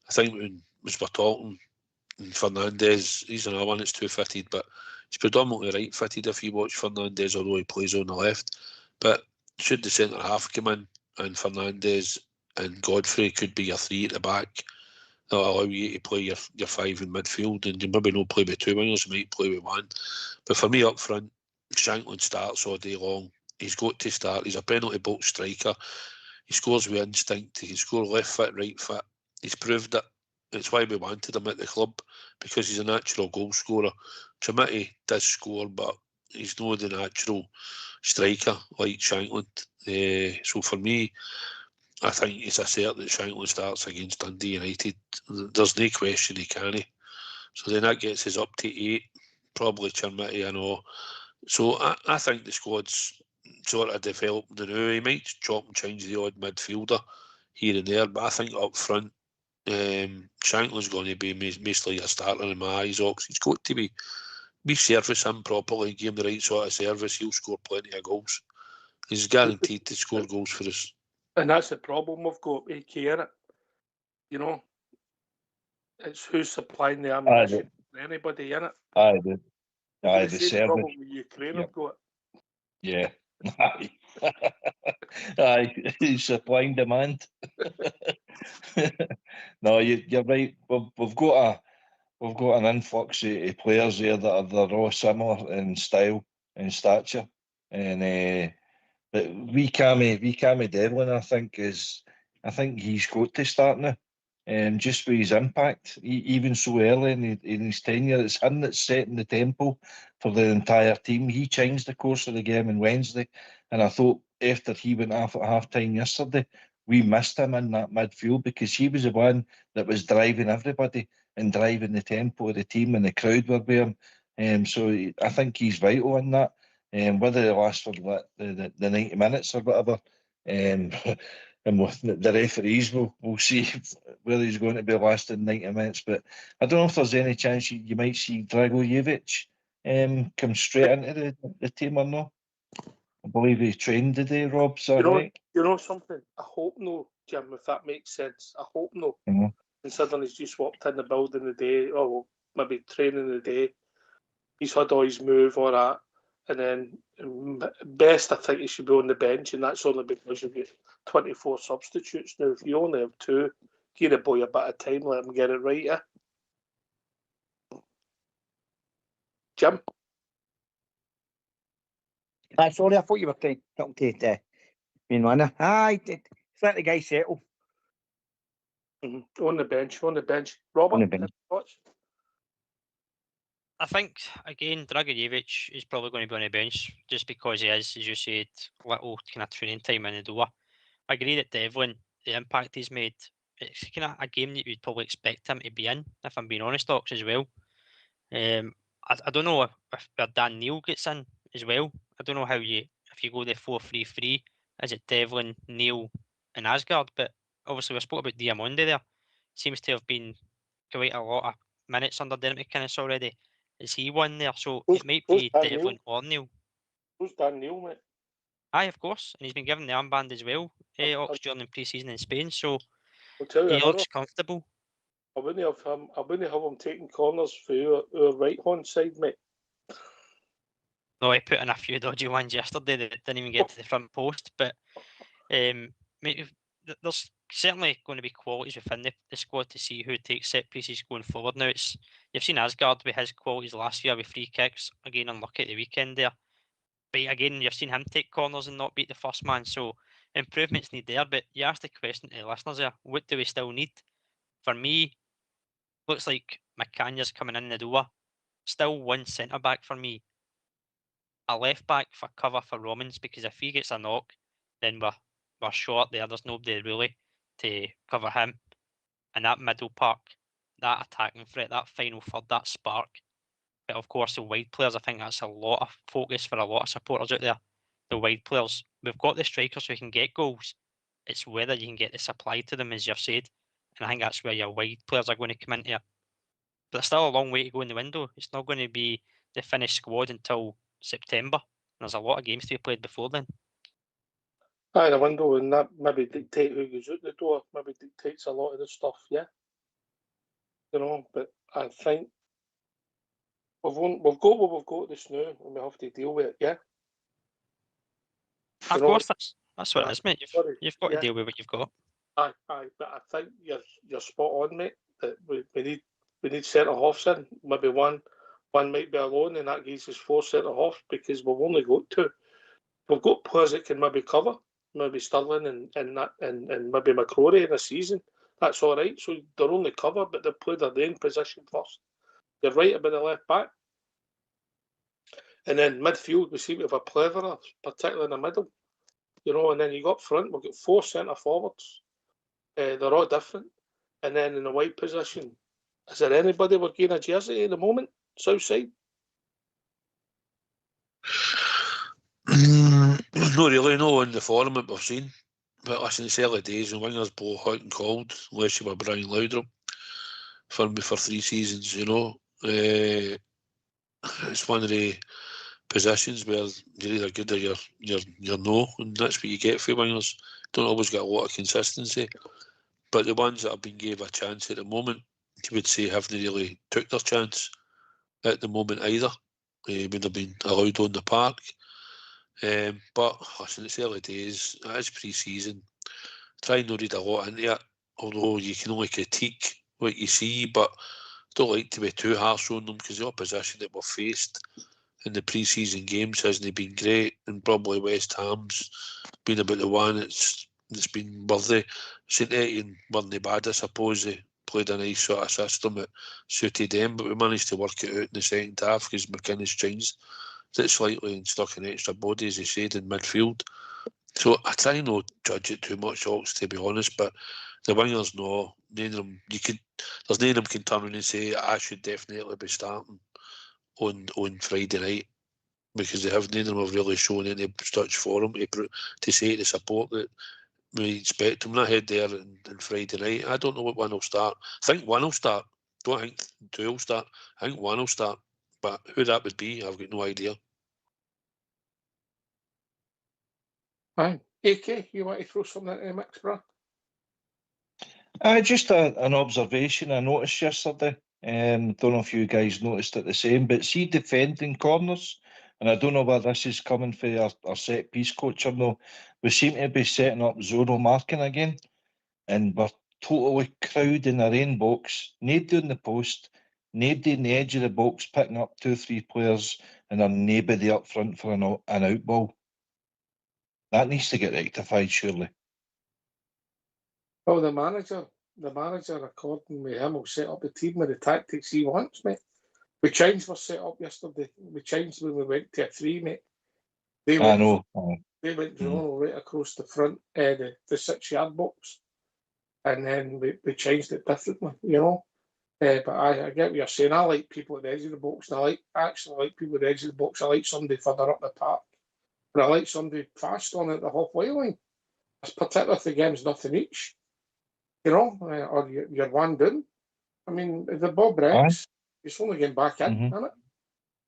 I think when we're talking, and Fernandes, he's another one that's two-footed, but he's predominantly right-footed if you watch Fernandes, although he plays on the left. But should the centre half come in, and Fernandes and Godfrey could be your 3 at the back, that'll allow you to play your 5 in midfield, and you maybe not play with 2 wingers, you might play with 1. But for me up front, Shanklin starts all day long. He's got to start. He's a penalty box striker. He scores with instinct. He can score left foot, right foot. He's proved it. It's why we wanted him at the club, because he's a natural goal scorer. Trimity does score, but he's not the natural striker like Shanklin. So for me, I think it's a cert that Shankland starts against Dundee United. There's no question he can. So then that gets us up to 8, probably Chermity, I know. So I think the squad's sort of developed now. He might chop and change the odd midfielder here and there, but I think up front, Shankland's going to be mostly a starter in my eyes. Ox, he's got to be service him properly, give him the right sort of service. He'll score plenty of goals. He's guaranteed to score goals for us. And that's the problem we've got, AK, innit? You know, it's who's supplying the ammunition for anybody, innit? Aye, The the same service. problem with Ukraine have got. Yeah. Aye. Aye, supply and demand. No, you're right. We've got an influx of players there that are they're all similar in style and stature, and but we Cammy Devlin, I think he's got to start now. Just with his impact, even so early in his tenure, it's him that's setting the tempo for the entire team. He changed the course of the game on Wednesday, and I thought after he went off at half time yesterday, we missed him in that midfield because he was the one that was driving everybody and driving the tempo of the team, and the crowd were with him. So I think he's vital in that. Whether it lasts for the 90 minutes or whatever, and the referees will see whether he's going to be lasting 90 minutes. But I don't know if there's any chance you might see Dragojevic come straight into the team or not. I believe he trained today, Rob. So right? You know something? I hope no, Jim, if that makes sense. I hope no. Mm-hmm. Considering he's just walked in the building the day, or maybe training the day, he's had all his move, all that. And then best, I think he should be on the bench, and that's only because you've got 24 substitutes now. If you only have 2, give the boy a bit of time, let him get it right. Jim? Sorry, I thought you were talking to the main runner. Aye, let the guy settle. On the bench. Robert, On the bench. thoughts? I think, again, Dragojevic is probably going to be on the bench just because he is, as you said, little kind of training time in the door. I agree that Devlin, the impact he's made, it's kind of a game that you'd probably expect him to be in, if I'm being honest, Ox, as well. I don't know if Dan Neil gets in as well. I don't know if you go the 4-3-3, is it Devlin, Neil and Asgard? But obviously we spoke about Diamondi there. Seems to have been quite a lot of minutes under Dermot McInnes already. Is he one there? So it might be Devlin or Neil. Who's Dan Neil, mate? Aye, of course. And he's been given the armband as well, Ox, during pre-season in Spain. So he looks comfortable. I wouldn't have him taking corners for our right-hand side, mate. No, he put in a few dodgy ones yesterday that didn't even get to the front post. But mate, there's certainly going to be qualities within the squad to see who takes set pieces going forward. Now, you've seen Asgard with his qualities last year with free kicks. Again, unlucky at the weekend there. But again, you've seen him take corners and not beat the first man. So improvements need there. But you asked the question to the listeners there, what do we still need? For me, looks like McCanya's coming in the door. Still one centre-back for me. A left-back for cover for Romans, because if he gets a knock, then we're short there. There's nobody really to cover him. And that middle park, that attacking threat, that final third, that spark. But of course, the wide players, I think that's a lot of focus for a lot of supporters out there. The wide players, we've got the strikers who can get goals. It's whether you can get the supply to them, as you've said. And I think that's where your wide players are going to come into it. But there's still a long way to go in the window. It's not going to be the finished squad until September. And there's a lot of games to be played before then. Aye, the window, and that maybe dictate who goes out the door. Maybe dictates a lot of the stuff, yeah. You know, but I think we've got what we've got this now, and we have to deal with it, yeah. Of course, that's what it is, mate. You've got to deal with what you've got. Aye, but I think you're spot on, mate. That we need centre halves in. Maybe one might be alone, and that gives us 4 centre halves because we've only got 2. We've got players that can maybe cover, maybe Sterling and maybe McCrory in a season. That's all right. So they're only cover, but they've played their main position first. You're right about the left back. And then midfield, we seem to have a plethora, particularly in the middle. you know, and then you go up front, we've got 4 centre forwards. They're all different. And then in the wide position, is there anybody we're getting a jersey at the moment, Southside? Not really, no, in the format we've seen. But listen, it's early days and wingers blow hot and cold, unless you were Brian Laudrup for me for 3 seasons, you know. It's one of the positions where you're either good or you're no, and that's what you get for wingers. Don't always get a lot of consistency. But the ones that have been gave a chance at the moment, you would say haven't really took their chance at the moment either. When they've been allowed on the park. But listen, it's early days. It is pre-season. Try not to read a lot into it, although you can only critique what you see, but don't like to be too harsh on them because the opposition that we've faced in the pre-season games hasn't been great, and probably West Ham's been about the one that's been worthy. St Etienne weren't bad, I suppose. They played a nice sort of system that suited them, but we managed to work it out in the second half because McInnes changed it slightly and stuck an extra body, as he said, in midfield. So I try not to judge it too much, Hawks, to be honest, but the wingers, no, none of them, there's none of them can turn around and say, I should definitely be starting on Friday night, because none of them have really shown any such for them to say to support that we expect them. I head there on Friday night. I don't know what one will start. I think one will start. Don't think 2 will start. I think one will start. But who that would be, I've got no idea. Aye. AK, you want to throw something into the mix, bro? Just an observation I noticed yesterday. Don't know if you guys noticed it the same, but see defending corners, and I don't know where this is coming for our set piece coach or no. We seem to be setting up zero marking again, and we're totally crowding our own box. Nobody on the post, nobody in the edge of the box picking up 2-3 players, and there's nobody up front for an out ball. That needs to get rectified, surely. Well, the manager, according with him, will set up the team with the tactics he wants, mate. We changed our set up yesterday. We changed when we went to a 3, mate. They went zonal right across the front, the 6-yard box, and then we changed it differently, you know. But I get what you're saying. I like people at the edge of the box, and I like people at the edge of the box. I like somebody further up the park, and I like somebody fast on at the halfway line. Particularly if the game's nothing each, you know, or you're one down. I mean, the ball breaks, it's only getting back in, isn't it?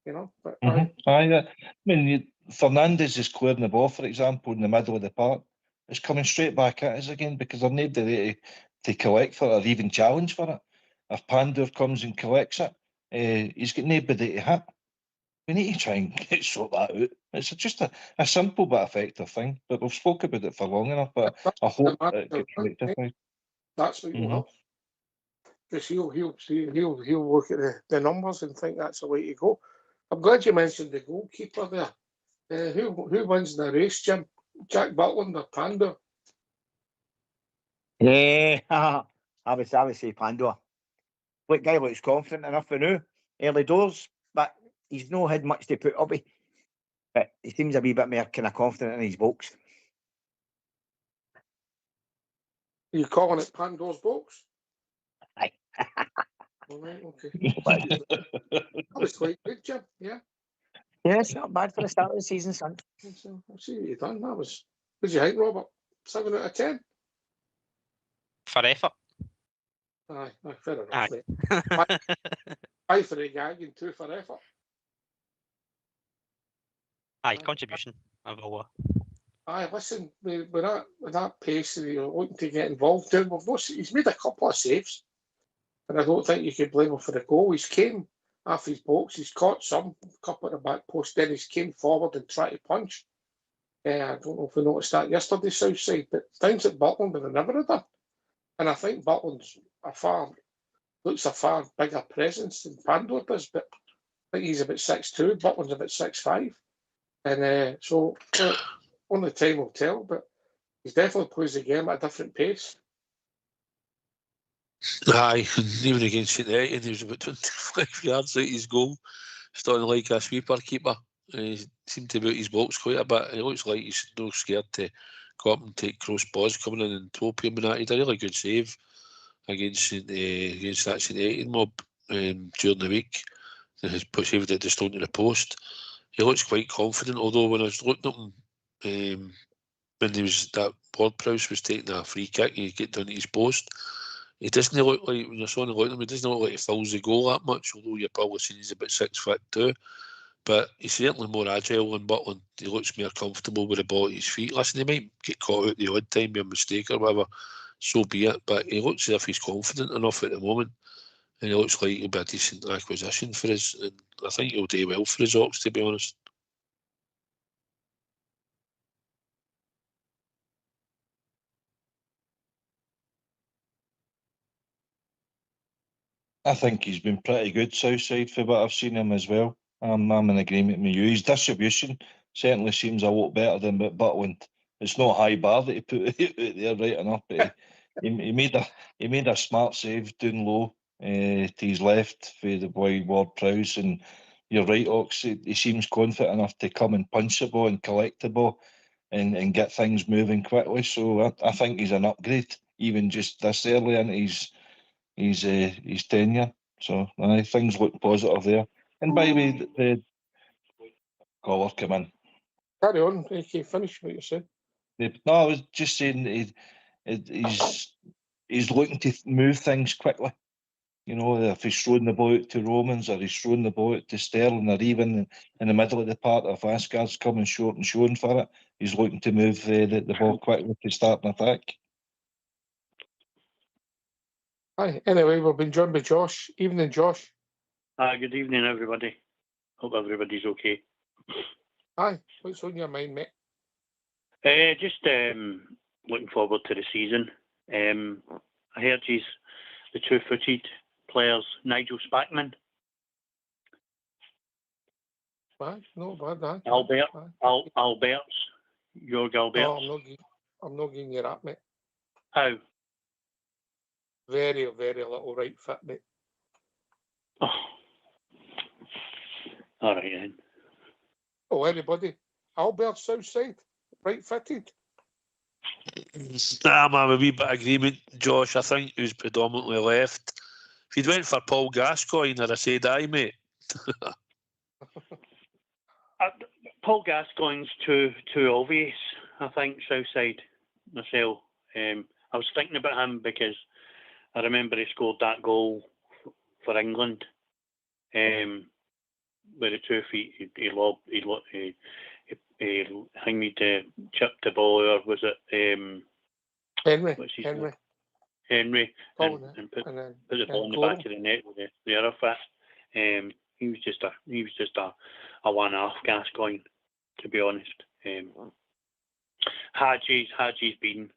You know, but I mean, Fernandes is clearing the ball, for example, in the middle of the park. It's coming straight back at us again because there's nobody there to collect for it or even challenge for it. If Pandur comes and collects it, he's got nobody to hit. We need to try and sort that out. It's just a simple but effective thing, but we've spoken about it for long enough, but I hope it gets rectified. That's what will help. Because he'll look at the numbers and think that's the way to go. I'm glad you mentioned the goalkeeper there. Who wins the race, Jim? Jack Butland or Pandur? Yeah, I would say Pandur. Look, guy looks confident enough for now, early doors, but he's not had much to put up with. But he seems a wee bit more kind of confident in his box. Are you calling it Pandor's box? Aye. All right, okay. That was quite good, Jim. Yeah. Yeah, it's not bad for the start of the season, son. So, I see what you've done. What do you think, Robert? 7 out of 10? For effort. Aye, fair enough, Aye. mate. 5 for the gag and 2 for effort. Aye, contribution. Aye, listen, with that pace, you're looking to get involved in. He's made a couple of saves, and I don't think you can blame him for the goal. He's came off his box, he's caught some, couple at the back post, then he's came forward and tried to punch. I don't know if we noticed that yesterday, Southside, but things at Butland have never have done. And I think Butland's looks a far bigger presence than Pandur does, but I think he's about 6'2", Butland's about 6'5". And so only time will tell, but he definitely plays the game at a different pace. Aye, even against St Etienne, he was about 25 yards out his goal, starting like a sweeper keeper. He seemed to be out his box quite a bit. He looks like he's not scared to go up and take cross balls coming in and top him and that. He did a really good save against that St. Etienne mob during the week. He saved it just onto the post. He looks quite confident, although when I was looking at him when that Ward-Prowse was taking a free kick, he get down to his post. He doesn't look like, when you're sort of looking at him, he doesn't look like he fills the goal that much, although you're probably seeing he's about 6'2". But he's certainly more agile than Butland. He looks more comfortable with the ball at his feet. Listen, he might get caught out the odd time by a mistake or whatever, so be it. But he looks as if he's confident enough at the moment. And he looks like he'll be a decent acquisition for us. And I think he'll do well for his Ox, to be honest. I think he's been pretty good Southside for what I've seen him as well. I'm in agreement with you. His distribution certainly seems a lot better than Butland. It's not high bar that he put out there right enough, but he made a smart save down low to his left for the boy Ward-Prowse. And you're right, Ox. He seems confident enough to come and punch the ball and collect the ball and get things moving quickly. So I think he's an upgrade, even just this early into his tenure. So things look positive there. And by the way, the caller come in. Carry on, AK, finish what you said. No, I was just saying he's looking to move things quickly. You know, if he's throwing the ball out to Romans or he's throwing the ball out to Sterling or even in the middle of the park, if Asgard's coming short and showing for it, he's looking to move the ball quickly to start an attack. Aye, anyway, we've been joined by Josh. Evening, Josh. Good evening, everybody. Hope everybody's okay. Aye, what's on your mind, mate? Just looking forward to the season. I heard he's the two-footed players, Nigel Spackman. Aye, no bad, aye. Alberts, Jorg Alberts. No, I'm not giving you that, mate. How? Very, very little right fit, mate. Oh. All right, then. Oh, anybody? Albert Southside, right fitted. I'm a wee bit of agreement, Josh. I think he was predominantly left. If he'd went for Paul Gascoigne, I'd have said aye, mate. Paul Gascoigne's too obvious, I think, Southside, myself. I was thinking about him because I remember he scored that goal for England. With the 2 feet, he think he'd chipped the ball, or was it Henry? Henry, Oh, and put the ball in the back of the net with the other foot. He was just a one-off Gascoigne, to be honest. Haji's been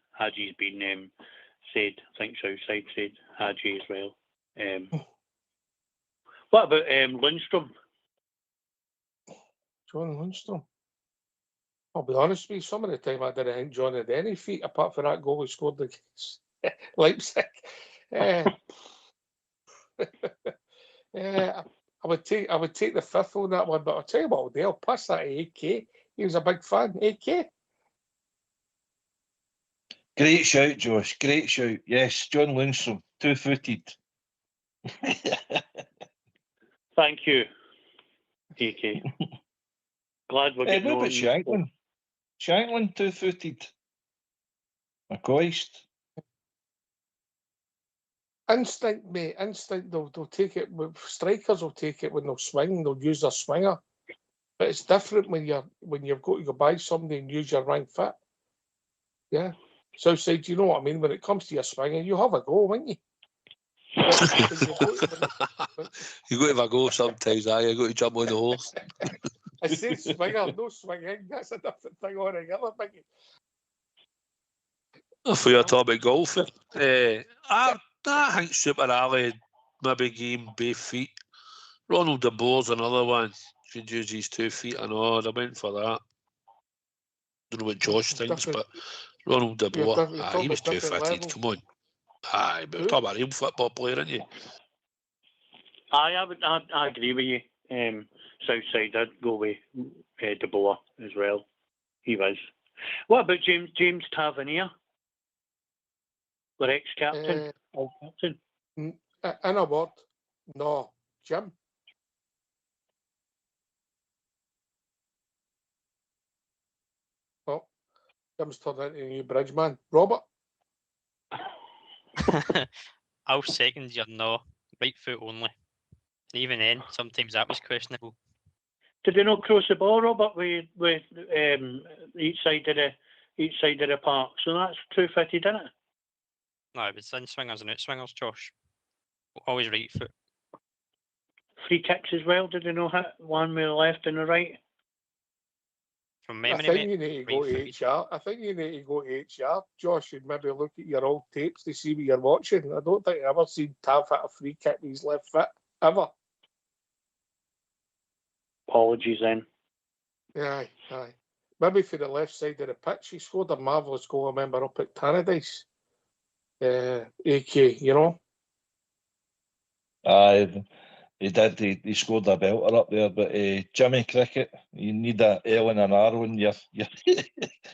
said. I think Southside said Haji as well. What about Lundstrom? John Lundstrom. I'll be honest with you, some of the time I didn't think John had any feet apart from that goal he scored against Leipzig. I would take the fifth on that one, but I'll tell you what, I'll pass that to AK. He was a big fan. AK. Great shout, Josh. Great shout. Yes, John Lundstrom, two-footed. Thank you, AK. Glad we're getting on. What about Shankland, two-footed. McCoist. Instinct, mate. Instinct. They'll take it. Strikers will take it when they'll swing. They'll use their swinger. But it's different when you've got to go buy somebody and use your rank fit. Yeah. Southside, do you know what I mean? When it comes to your swinging, you have a go, won't you? You got to have a go sometimes, aye. You got to jump on the horse. I say swinger, no swinging. That's a different thing altogether, Mickey. For your topic golf, I think Super Ali maybe gave him both feet. Ronald de Boer's another one. Should use his 2 feet. I know, I went for that. Don't know what Josh thinks, but Ronald de Boer, he was 2-footed. Come on. Aye, but we're talking about a real football player, aren't you? I agree with you. Southside, I'd go with De Boer as well. He was. What about James Tavernier? Our ex-captain. Captain. In a word, no. Jim? Oh, Jim's turned into a new bridge man. Robert? I'll second your no. Right foot only. Even then, sometimes that was questionable. Did they not cross the ball, Robert, with each side of the park? So that's 250, didn't it? No, it was in swingers and out swingers, Josh. Always right foot. Free kicks as well. Did they not hit one with the left and the right? From I memory, think mate, you need to go to right-footed. HR. I think you need to go to HR, Josh, and maybe look at your old tapes to see what you're watching. I don't think I've ever seen Tav hit a free kick with his left foot, ever. Apologies then. Aye. Maybe for the left side of the pitch, he scored a marvellous goal, I remember, up at Tannadice. AK, you know? Aye, he did. He scored a belter up there. But Jimmy Cricket, you need a L and an R in your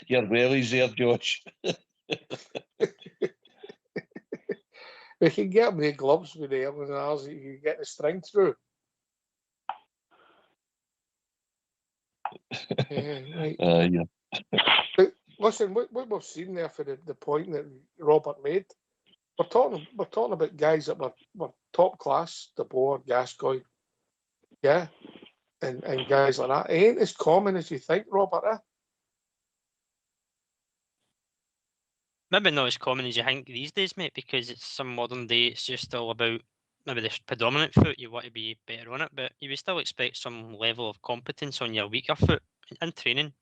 wellies there, Josh. We can get him the gloves with the L and R's that you can get the string through. Right. Yeah. But listen, what we've seen there for the point that Robert made, we're talking about guys that were top class, De Boer, Gascoigne, yeah, and guys like that. It ain't as common as you think, Robert. Maybe not as common as you think these days, mate, because it's some modern day, it's just all about maybe the predominant foot, you want to be better on it, but you would still expect some level of competence on your weaker foot in training.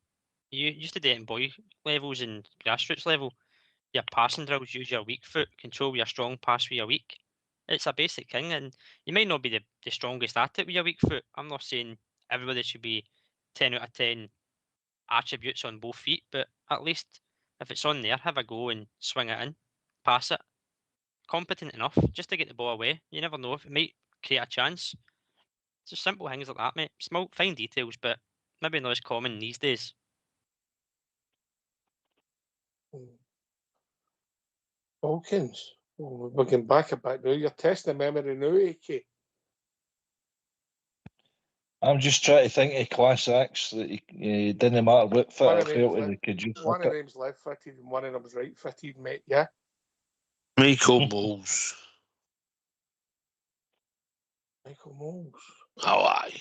You used to do it in boy levels and grassroots level. Your passing drills, use your weak foot, control your strong pass with your weak. It's a basic thing, and you might not be the strongest at it with your weak foot. I'm not saying everybody should be 10 out of 10 attributes on both feet, but at least if it's on there, have a go and swing it in, pass it. Competent enough just to get the ball away. You never know if it might create a chance. Just simple things like that, mate. Small, fine details, but maybe not as common these days. Hawkins. We're going back a bit now. You're testing memory now, AK. I'm just trying to think of class acts that he didn't matter what fit or felt they could just one look of at. them's left footed and one of them's right footed, mate. Yeah. Michael Moles. Michael Moles. Oh, aye.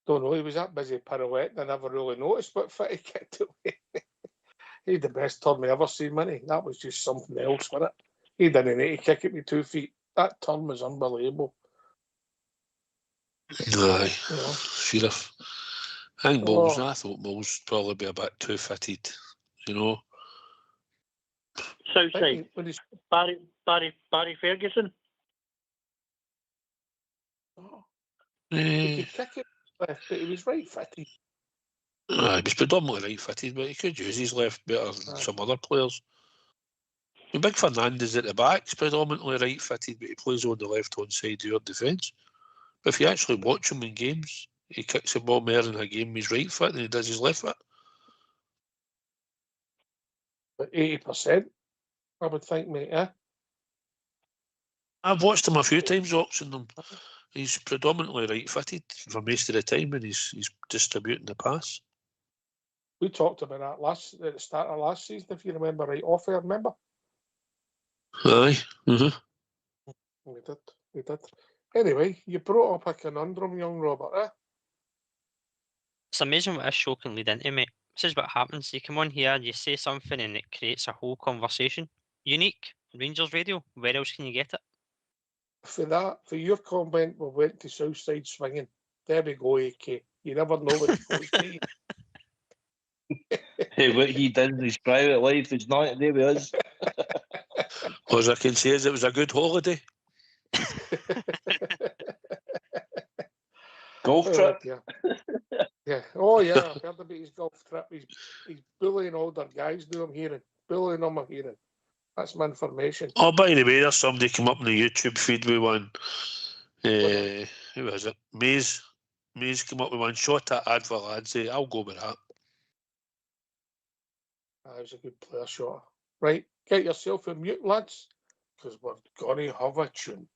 Don't know. He was that busy pirouetting. I never really noticed what foot he kicked away. He had the best turn we ever seen, man. That was just something else, wasn't it? He didn't need to kick it with 2 feet. That turn was unbelievable. Aye. You know? Sheriff. I think Moles, I thought Moles probably be a bit too fitted, you know. Southside. Barry Ferguson. He could kick it left, but he was right footed. He was predominantly right footed, but he could use his left better than some other players. I mean, Big Fernandez at the back is predominantly right footed, but he plays on the left hand side of your defence. But if you actually watch him in games, he kicks the ball more in a game with his right foot than he does his left foot. But 80%, I would think, mate, yeah. I've watched him a few times watching them. He's predominantly right footed for most of the time when he's distributing the pass. We talked about that at the start of last season, if you remember right off air, remember? Aye. We did. Anyway, you brought up a conundrum, young Robert, eh? It's amazing what this show can lead into, mate. This is what happens. You come on here, you say something, and it creates a whole conversation. Unique. Rangers Radio. Where else can you get it? For your comment, we went to Southside swinging. There we go, AK. You never know what it goes to. Hey, what he did in his private life is not there with us. All I can say is it was a good holiday. Golf trip? Yeah. Oh, yeah. I heard about his golf trip. He's bullying older guys now, I'm hearing. Bullying them, I'm hearing. That's my information. Oh, by the way, there's somebody come up in the YouTube feed with one. who is it? Mays came up with one shot at Advaladze. I'll go with that. That was a good player shot. Right, get yourself a mute, lads, because we're going to have a tune.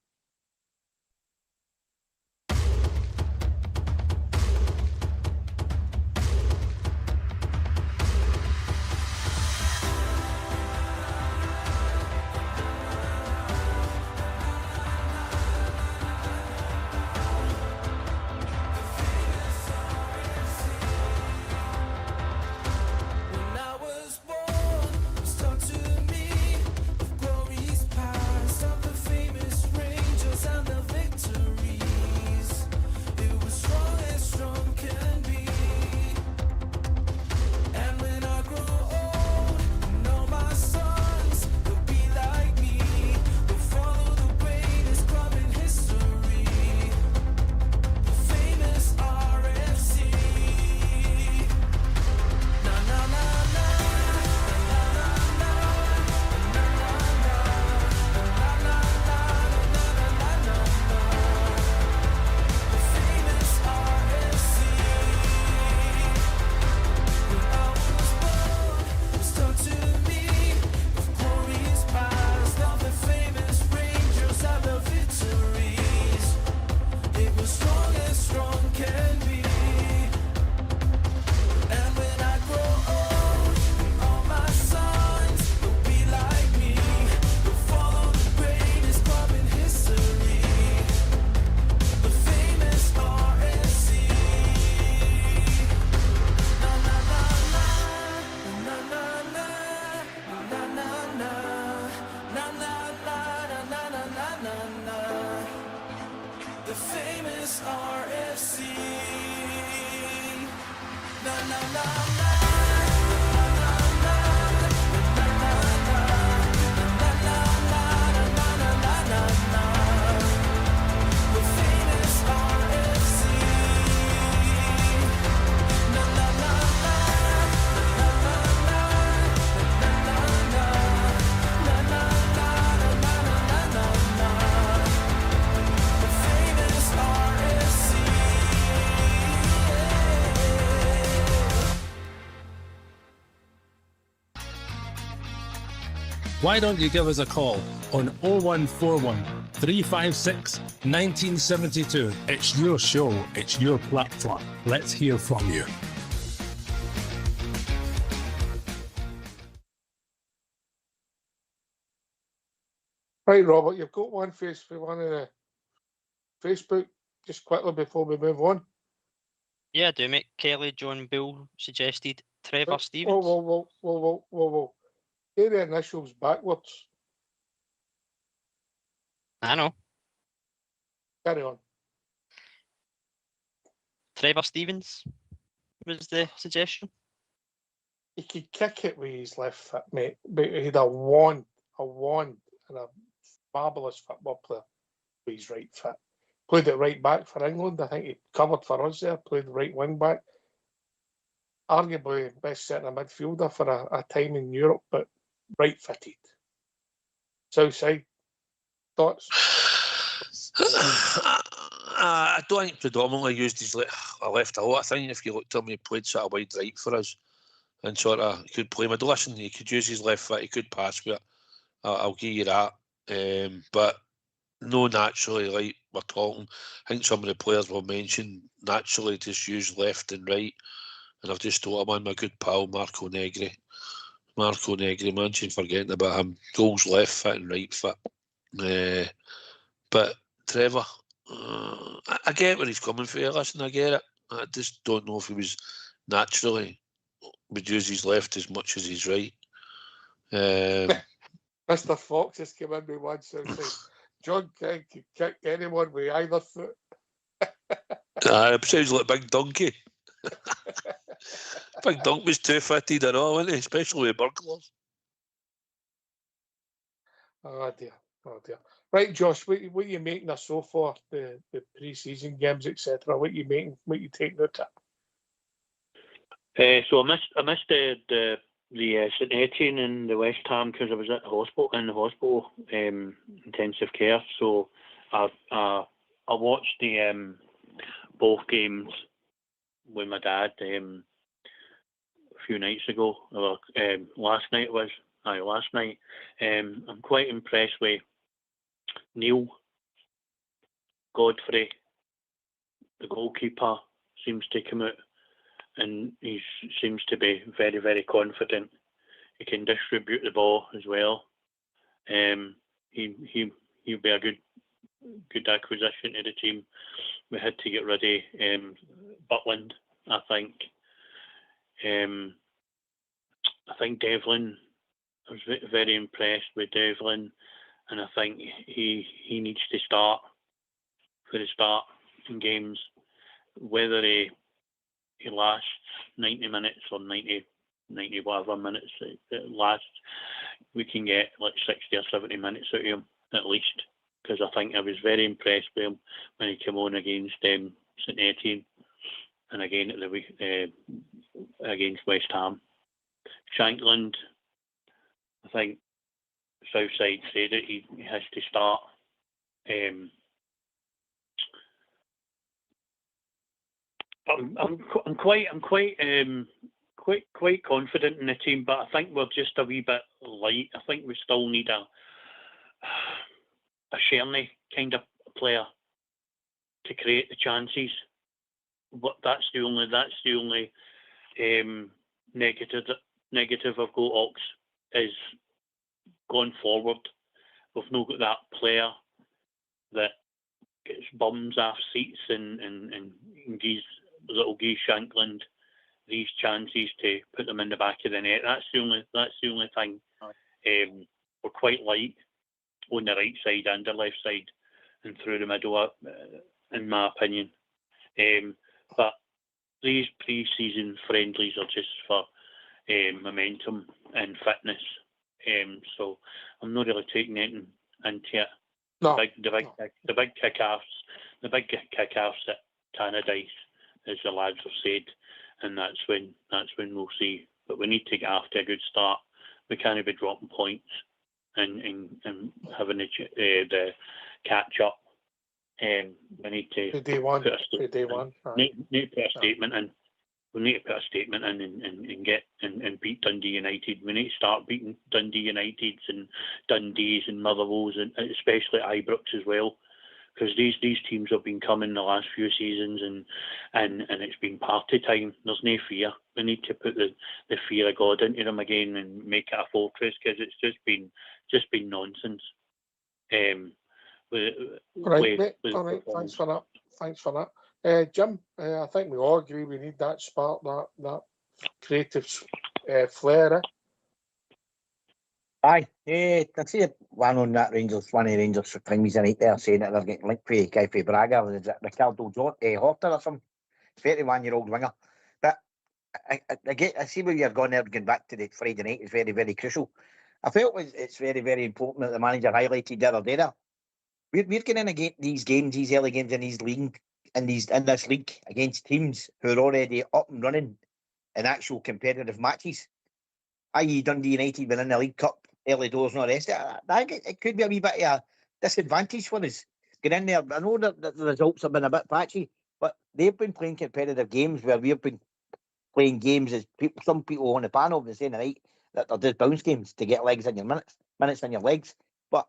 Why don't you give us a call on 0141 356 1972? It's your show, it's your platform. Let's hear from you. Right, Robert, you've got one for one of the Facebook, just quickly before we move on. Yeah, I do, mate. Kelly John Bill suggested Trevor Stevens. Whoa. Get the initials backwards. I know. Carry on. Trevor Stevens was the suggestion. He could kick it with his left foot, mate. But he had a wand, and a marvellous football player with his right foot. Played it right back for England. I think he covered for us there. Played right wing back. Arguably best centre midfielder for a time in Europe, but right footed. Southside. Thoughts? I don't think predominantly used his left a lot. I think if you looked at him, he played sort of wide right for us and sort of could play middle. Listen, he could use his left foot, he could pass with it. I'll give you that. But no, naturally, like we're talking, I think some of the players were mentioned naturally just use left and right. And I've just thought I'm my good pal, Marco Negri, mentioned forgetting about him. Goals left foot and right foot. But Trevor, I get where he's coming from. Listen, I get it. I just don't know if he was naturally would use his left as much as his right. Mr. Fox has come in with one saying, John King can kick anyone with either foot. It sounds like Big Donkey. Big Dunk was two-footed and all, wasn't he? Especially with burglars. Oh dear. Right, Josh, what are you making us so far? The pre-season games, etc. What are you making? What are you taking note of? So I missed the St Etienne and the West Ham because I was at the hospital intensive care. So I watched the both games with my dad a few nights ago, or last night it was. Last night. I'm quite impressed with Neil Godfrey, the goalkeeper. Seems to come out, and he seems to be very, very confident. He can distribute the ball as well. He'll be a good acquisition to the team. We had to get rid of Butland, I think. I think Devlin. I was very impressed with Devlin, and I think he needs to start for the start in games. Whether he lasts 90 minutes or 90 whatever minutes it lasts, we can get like 60 or 70 minutes out of him at least, because I think I was very impressed with him when he came on against St Etienne and again at the week against West Ham. Shankland, I think Southside said it. He has to start. I'm quite confident in the team, but I think we're just a wee bit light. I think we still need a Sherney kind of player to create the chances. But that's the only negative I've got, Ox, is going forward. We've not got that player that gets bums off seats and gives Shankland these chances to put them in the back of the net. That's the only thing. We're quite light on the right side and the left side and through the middle, in my opinion. But these pre-season friendlies are just for momentum and fitness. So I'm not really taking anything into it. No. The big kick-offs at Tannadice, as the lads have said, and that's when we'll see. But we need to get off to a good start. We can't be dropping points and having the catch up. We need to day one. Need to put a statement in. We need to put a statement in and get and beat Dundee United. We need to start beating Dundee Uniteds and Dundees and Motherwells, and especially Ibrox as well, because these teams have been coming the last few seasons and it's been party time. There's no fear. We need to put the fear of God into them again and make it a fortress, because it's just been nonsense. All right. Thanks for that. Jim, I think we all agree we need that spark, that creative flair. Aye, I see one of the Rangers things right there saying that they're getting linked with Guy from Braga. Is it Ricardo Horta or some 31-year-old winger? But I see where you're going there, going back to the Friday night is very, very crucial. I felt it's very, very important that the manager highlighted the other day there. We're getting in against these early games in this league, in this league against teams who are already up and running in actual competitive matches. I.e. Dundee United been in the League Cup early doors and all the rest of it. I think it could be a wee bit of a disadvantage for us. Get in there. I know that the results have been a bit patchy, but they've been playing competitive games where we've been playing games as some people on the panel have been saying tonight that they're just bounce games to get legs in your minutes in your legs. But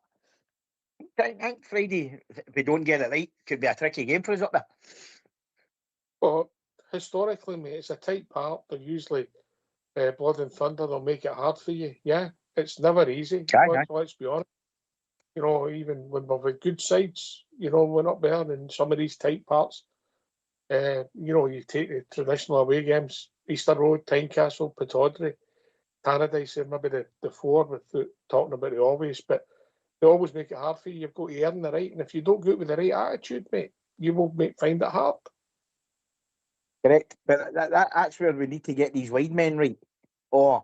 I think Friday, if we don't get it right, could be a tricky game for us up there. Well, historically, mate, it's a tight part. They're usually blood and thunder. They'll make it hard for you. Yeah, it's never easy. Let's be honest. You know, even when we've had good sides, you know, we're not better in some of these tight parts. You know, you take the traditional away games, Easter Road, Tynecastle, Pittodrie, Tannadice, and maybe the four without talking about the obvious, but they always make it hard for you. You've got to earn the right, and if you don't go out with the right attitude, mate, you will find it hard. Correct, but that's where we need to get these wide men right, or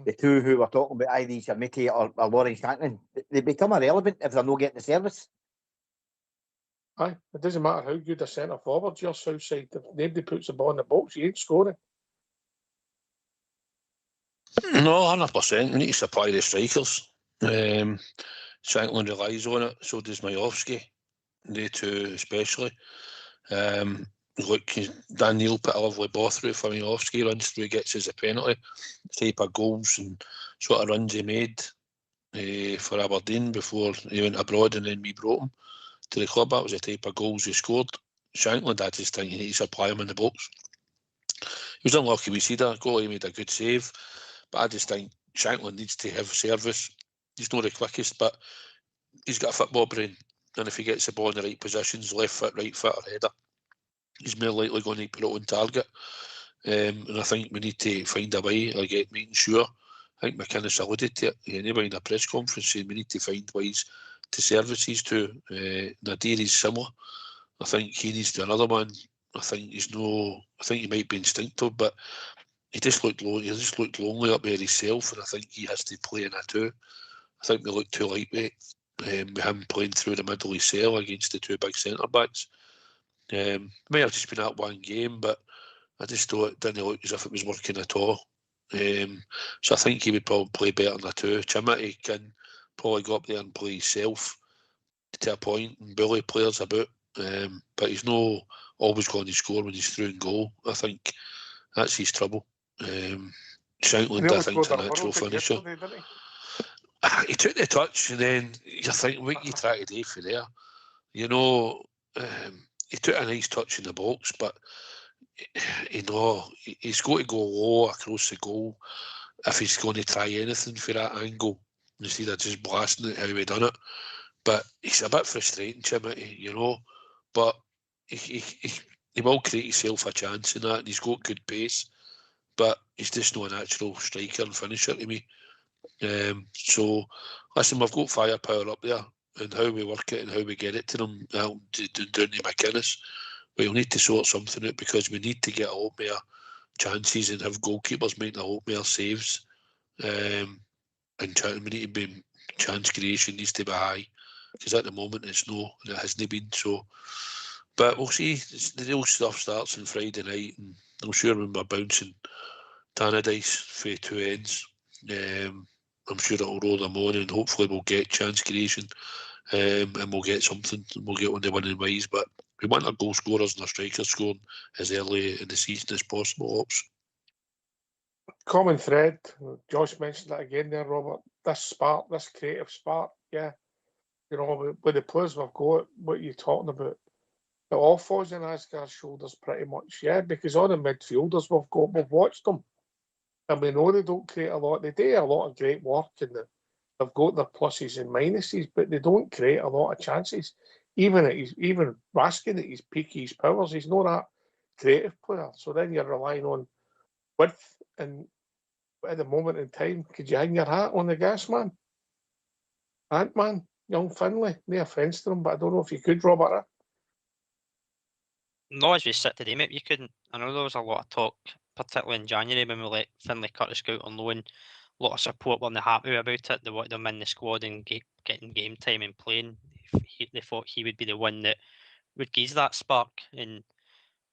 the two who we're talking about, either Shamiti or Lawrence Shanklin. They become irrelevant if they're not getting the service. Aye, it doesn't matter how good a centre forward your Southside. If nobody puts the ball in the box, you ain't scoring. No, 100%. We need to supply the strikers. Shanklin relies on it, so does Majowski. they two especially. Look, Dan Neil put a lovely ball through for me off ski runs through, he gets us a penalty. The type of goals and sort of runs he made for Aberdeen before he went abroad and then we brought him to the club. That was the type of goals he scored. Shankland, I just think he needs to apply him in the box. He was unlucky we see that goal, he made a good save, but I just think Shankland needs to have service. He's not the quickest, but he's got a football brain, and if he gets the ball in the right positions, left foot, right foot or header, he's more likely going to put it on target. And I think we need to find a way of making sure. I think McInnes alluded to it anyway in a press conference, saying we need to find ways to service these two. Nadir is similar. I think he needs to do another one. I think he might be instinctive, but he just looked lonely up there himself, and I think he has to play in a two. I think we look too lightweight. With him playing through the middle of his cell against the two big centre backs. May have just been that one game, but I just thought it didn't look as if it was working at all. So I think he would probably play better than a two. Chimity can probably go up there and play himself to a point and bully players about, but he's not always going to score when he's through and goal. I think that's his trouble. Shankland, I think, is a natural finisher. He took the touch and then you're thinking, what you try to do for there? You know, he took a nice touch in the box, but he's got to go low across the goal if he's going to try anything for that angle instead of just blasting it how he done it. But he's a bit frustrating, Chimity, you know. But he will create himself a chance in that, and he's got good pace. But he's just not a natural striker and finisher to me. So, listen, we've got firepower up there, and how we work it and how we get it to them down to McInnes. We'll need to sort something out because we need to get a lot more chances and have goalkeepers making a lot more saves. And we need to be, chance creation needs to be high because at the moment it's no, and it hasn't been so. But we'll see. The real stuff starts on Friday night, and I'm sure when we're bouncing Tannadice for two ends, I'm sure it'll roll them on, and hopefully we'll get chance creation, and we'll get something. We'll get on the winning ways, but we want our goal scorers and our strikers scoring as early in the season as possible. Ops. Common thread. Josh mentioned that again there, Robert. This spark, this creative spark, yeah. You know, with the players we've got, what you're talking about, it all falls on Asgard's shoulders pretty much, yeah, because all the midfielders we've watched them, and we know they don't create a lot. They do a lot of great work, and they've got their pluses and minuses, but they don't create a lot of chances. Even Raskin at his peak, his powers, he's not that creative player. So then you're relying on width, and at the moment in time, could you hang your hat on the gas man? Ant-Man, young Finlay, no offence to him, but I don't know if you could, Robert. No, as we sit today, mate, you couldn't. I know there was a lot of talk, particularly in January when we let Finlay Curtis go out on loan. A lot of support weren't happy about it. They wanted him in the squad and getting game time and playing. They thought he would be the one that would give that spark. And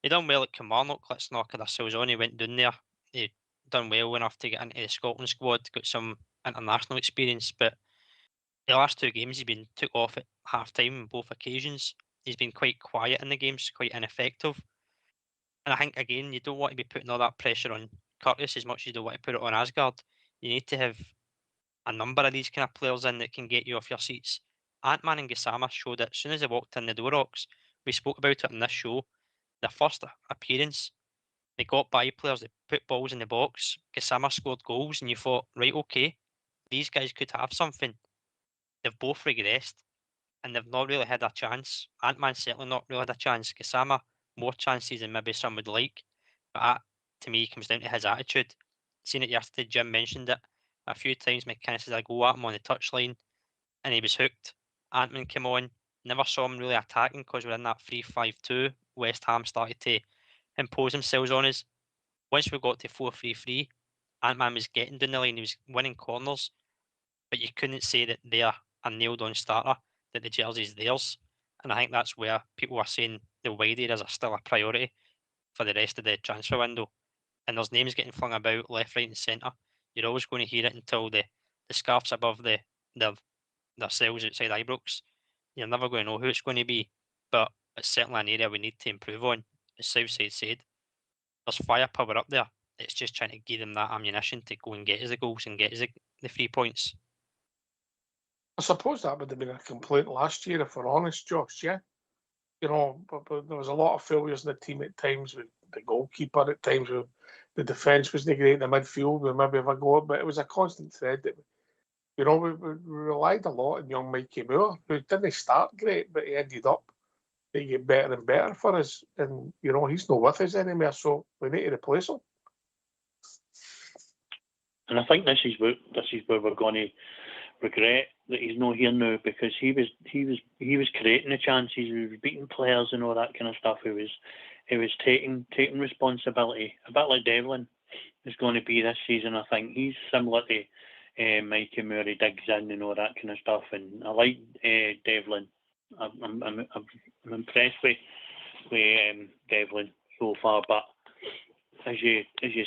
he done well at Kilmarnock. Let's not kid ourselves on. He went down there. He done well enough to get into the Scotland squad, got some international experience. But the last two games, he's been took off at half time on both occasions. He's been quite quiet in the games, quite ineffective. And I think, again, you don't want to be putting all that pressure on Curtis as much as you don't want to put it on Asgard. You need to have a number of these kind of players in that can get you off your seats. Ant-Man and Gassama showed it as soon as they walked in the door, Ox. We spoke about it in this show. Their first appearance, they got by players that put balls in the box. Gassama scored goals, and you thought, right, okay, these guys could have something. They've both regressed, and they've not really had a chance. Ant-Man certainly not really had a chance. Gassama, more chances than maybe some would like. But that, to me, comes down to his attitude. Seen it yesterday, Jim mentioned it. A few times McInnes had a go at him on the touchline, and he was hooked. Ant-Man came on, never saw him really attacking because we're in that 3-5-2. West Ham started to impose themselves on us. Once we got to 4-3-3, Ant-Man was getting down the line, he was winning corners, but you couldn't say that they're a nailed-on starter, that the jersey's theirs. And I think that's where people are saying the wide areas are still a priority for the rest of the transfer window. And there's names getting flung about left, right and centre. You're always going to hear it until the scarf's above their cells outside Ibrox. You're never going to know who it's going to be. but it's certainly an area we need to improve on. As Southside said, there's firepower up there. It's just trying to give them that ammunition to go and get us the goals and get us the 3 points. I suppose that would have been a complaint last year, if we're honest, Josh. Yeah, you know, but there was a lot of failures in the team at times with the goalkeeper. At times with the defence wasn't great in the midfield. We maybe have a go, but it was a constant thread that, you know, we relied a lot on young Mikey Moore, who didn't start great, but he ended up to get better and better for us. And you know, he's not with us anymore, so we need to replace him. And I think this is where we're going to regret that he's not here now, because he was creating the chances, he was beating players and all that kind of stuff. He was taking responsibility, a bit like Devlin is going to be this season. I think he's similar to Mikey Moore. He digs in and all that kind of stuff, and I like Devlin. I'm impressed with Devlin so far, but as you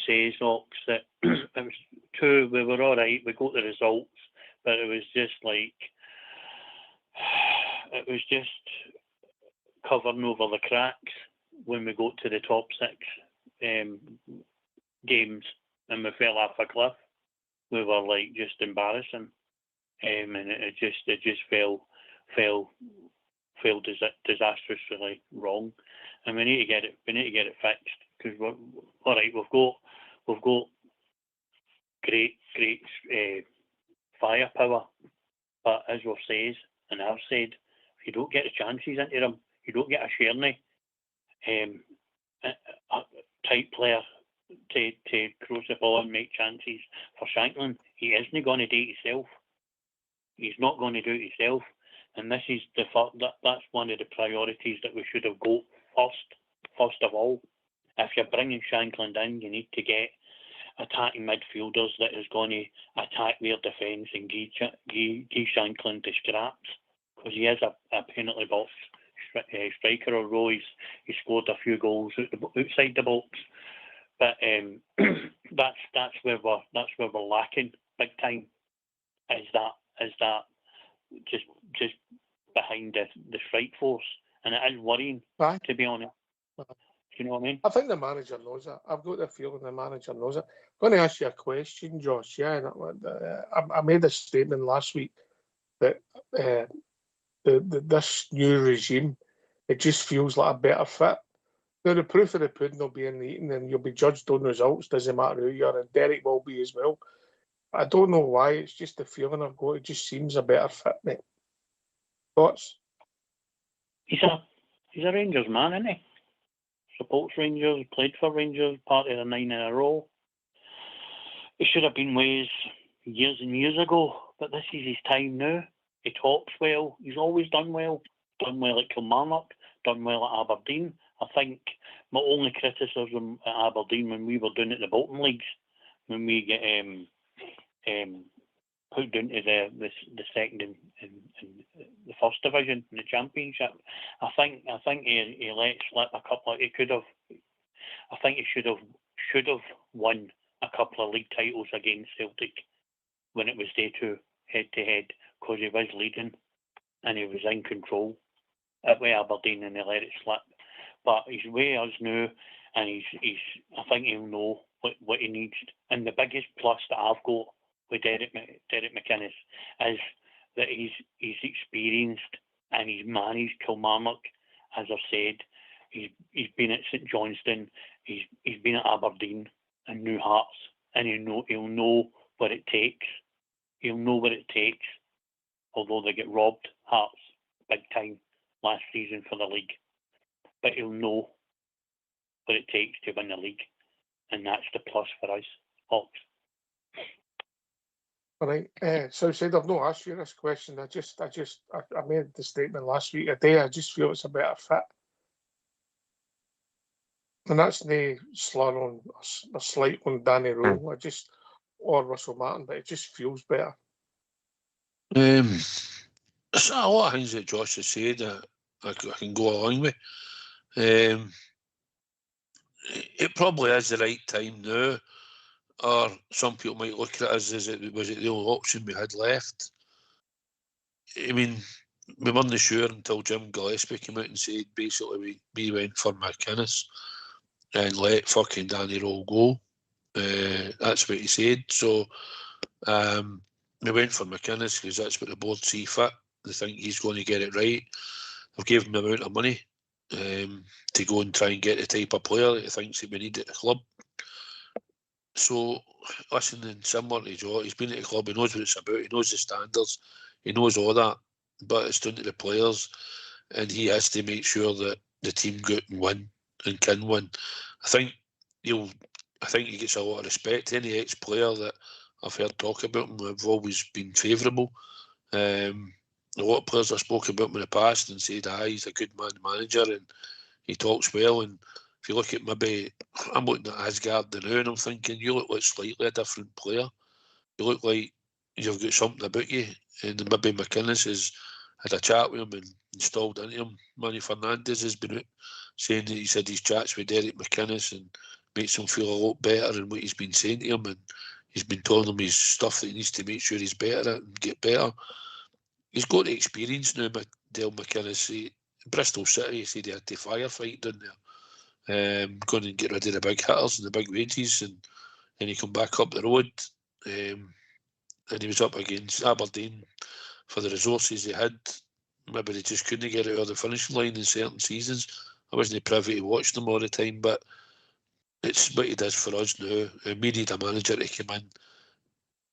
say, Zox, that it was two. We were all right. We got the results, but it was just covering over the cracks when we got to the top 6 games, and we fell off a cliff. We were like just embarrassing, and it just fell disastrously wrong, and we need to get it fixed, because we're all right. We've got great firepower, but as we've said, and I've said, if you don't get the chances into them, you don't get a Shearney type player to cross the ball and make chances for Shanklin. He isn't going to do it himself. He's not going to do it himself. And this is that's one of the priorities that we should have got first of all. If you're bringing Shanklin in, you need to get attacking midfielders that is going to attack their defence and give Shanklin to scraps, because he is a penalty box striker, although he scored a few goals outside the box. But that's where we're lacking big time. Is that just behind the strike force, and it is worrying, to be honest. You know what I mean? I think the manager knows that. I've got the feeling the manager knows it. I'm going to ask you a question, Josh. Yeah, I made a statement last week that this new regime, it just feels like a better fit. Now, the proof of the pudding will be in the eating, and you'll be judged on results. Doesn't matter who you are, and Derek will be as well. I don't know why. It's just the feeling I've got. It just seems a better fit, mate. Thoughts? He's a Rangers man, isn't he? Supports Rangers, played for Rangers, part of the 9 in a row. He should have been ways years and years ago, but this is his time now. He talks well. He's always done well. Done well at Kilmarnock, done well at Aberdeen. I think my only criticism at Aberdeen when we were doing it in the bottom leagues, when we get put down to the second and the first division in the Championship, I think he let slip a couple. He could have. I think he should have won a couple of league titles against Celtic when it was day 2 head to head, because he was leading and he was in control at Aberdeen, and he let it slip. But he's way us now, and he's. I think he'll know what he needs. And the biggest plus that I've got with Derek McInnes is that he's experienced and he's managed Kilmarnock. As I've said, he's been at St Johnstone, he's been at Aberdeen and New Hearts, and he'll know what it takes. He'll know what it takes, although they get robbed, Hearts, big time last season for the league. But he'll know what it takes to win the league, and that's the plus for us, Hawks. All right. So I said I've not asked you this question. I made the statement last week. Today I just feel it's a better fit, and that's the slur on a slight on Danny Rowe. Or Russell Martin, but it just feels better. There's a lot of things that Josh has said I can go along with. It probably is the right time now, or some people might look at it as was it the only option we had left. I mean, we weren't sure until Jim Gillespie came out and said basically we went for McInnes and let fucking Danny Roll go. That's what he said. So we went for McInnes because that's what the board see fit. They think he's going to get it right. They've given him the amount of money to go and try and get the type of player that he thinks that we need at the club. So, listen, and similar to Joe, he's been at the club, he knows what it's about, he knows the standards, he knows all that, but it's down to the players, and he has to make sure that the team go out and win and can win. I think he gets a lot of respect. Any ex-player that I've heard talk about him have always been favourable. A lot of players I've spoken about him in the past and said, he's a good manager and he talks well. And if you look at maybe, I'm looking at Asgard now and I'm thinking, you look like slightly a different player. You look like you've got something about you. And maybe McInnes has had a chat with him and installed into him. Manny Fernandez has been out saying that he's had his chats with Derek McInnes and makes him feel a lot better in what he's been saying to him. And he's been telling him his stuff that he needs to make sure he's better at and get better. He's got the experience now, Dale McInnes. Bristol City, he said he had to firefight down there. Going and get rid of the big hitters and the big wages, and then he come back up the road. And he was up against Aberdeen for the resources he had. Maybe they just couldn't get it over the finishing line in certain seasons. I wasn't privy to watch them all the time, but it's what he does for us now. We need a manager to come in.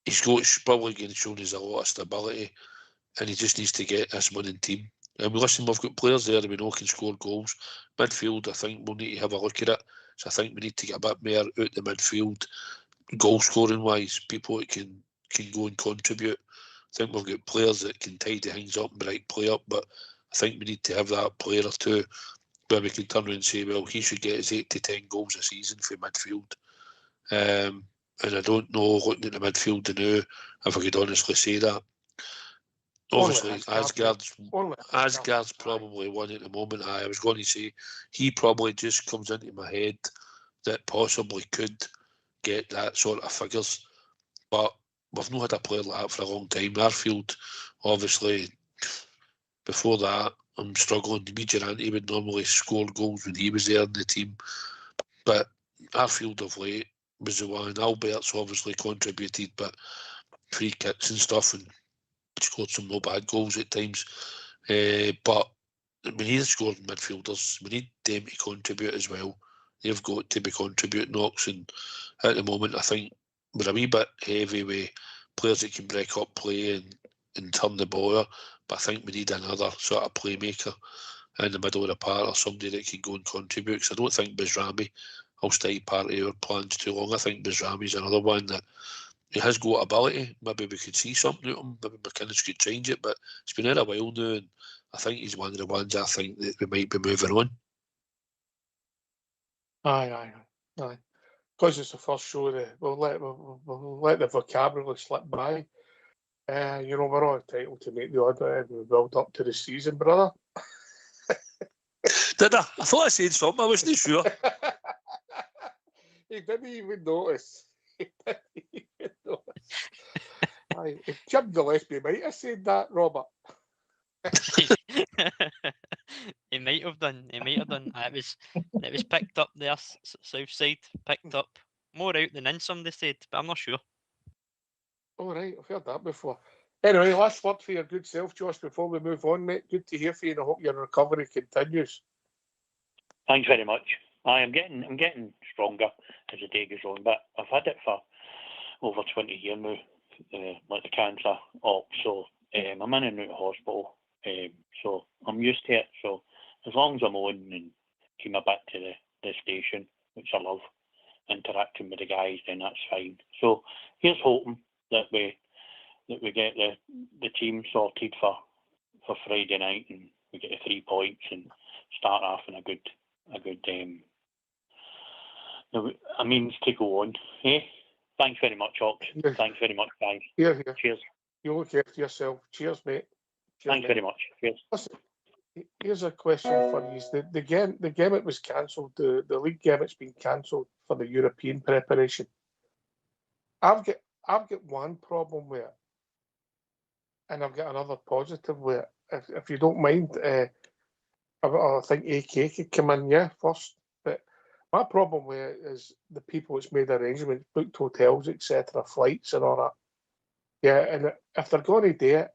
He's probably going to show us a lot of stability, and he just needs to get this winning team. And listen, we've got players there that we know can score goals. Midfield, I think we'll need to have a look at it. So I think we need to get a bit more out the midfield, goal scoring wise, people that can go and contribute. I think we've got players that can tidy things up and break play up, but I think we need to have that player or two where we can turn around and say, well, he should get his 8 to 10 goals a season for midfield. And I don't know, looking at the midfield now, if I could honestly say that. Obviously, Asgard's probably one at the moment. I was going to say he probably just comes into my head that possibly could get that sort of figures, but we've not had a player like that for a long time. Arfield, obviously, before that, I'm struggling. Durante would normally score goals when he was there in the team, but Arfield of late was the one. Albert's obviously contributed, but free kicks and stuff, and scored some no bad goals at times. But we need scoring midfielders. We need them to contribute as well. They've got to be contributing knocks, and at the moment I think we're a wee bit heavy with players that can break up play and turn the ball over. But I think we need another sort of playmaker in the middle of the park, or somebody that can go and contribute. Because I don't think Bizrami will stay part of our plans too long. I think Bizrami's another one that he has got ability. Maybe we could see something out of him. Maybe McInnes could change it, but it's been out a while now, and I think he's one of the ones I think that we might be moving on. Aye. Because it's the first show, we'll let the vocabulary slip by. We're all entitled to make the order and we build up to the season, brother. Did I? I thought I said something. I wasn't sure. He didn't even notice. Aye, Jim Gillespie might have said that, Robert. He might have done. It was picked up there, south side, picked up more out than in. Somebody said, but I'm not sure. All right, I've heard that before. Anyway, last word for your good self, Josh, before we move on, mate. Good to hear from you, and I hope your recovery continues. Thanks very much. I'm getting stronger as the day goes on, but I've had it for over 20 years now, like the cancer up. So I'm in and out of hospital. So I'm used to it. So as long as I'm on and keep my back to the station, which I love, interacting with the guys, then that's fine. So here's hoping that we get the team sorted for Friday night, and we get the 3 points and start off in a good a means to go on. Thanks very much, Ox. Yes. Thanks very much, guys. Here. Cheers. You look after yourself. Cheers, mate. Thanks very much. Cheers. Listen, here's a question for you. The game that was cancelled, the league game that's been cancelled for the European preparation. I've got one problem with it, and I've got another positive with it. if you don't mind, I think AK could come in, first. But my problem with it is the people that's made arrangements, booked hotels, etc., flights and all that. Yeah, and if they're going to do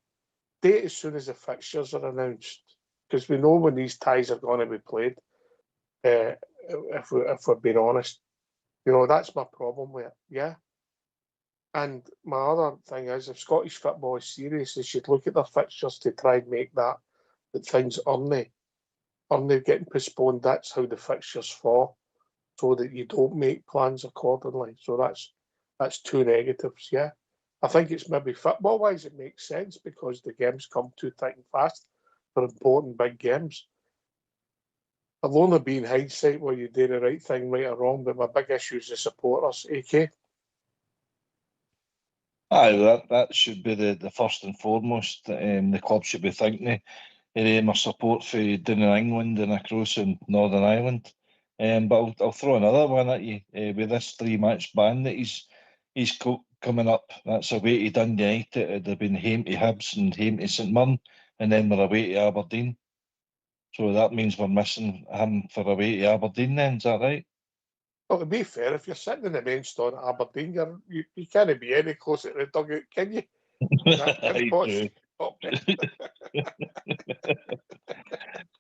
it as soon as the fixtures are announced, because we know when these ties are going to be played. If we're being honest, that's my problem with it. Yeah. And my other thing is, if Scottish football is serious, they should look at their fixtures to try and make that things aren't getting postponed. That's how the fixtures fall, so that you don't make plans accordingly. So that's two negatives. Yeah, I think it's maybe football wise it makes sense because the games come too thick and fast for important big games. I'll only be in hindsight where you do the right thing, right or wrong, but my big issue is the supporters. AK. Aye, that should be the first and foremost. The club should be thinking of support for down in England and across in Northern Ireland. But I'll throw another one at you with this 3-match ban that he's coming up. That's away to Dundee United. They've been home to Hibs and home to St Mirren, and then we're away to Aberdeen. So that means we're missing him for away to Aberdeen. Then is that right? Well, to be fair, if you're sitting in the main stand at Aberdeen, you can't be any closer to the dugout, can you? Aye, true.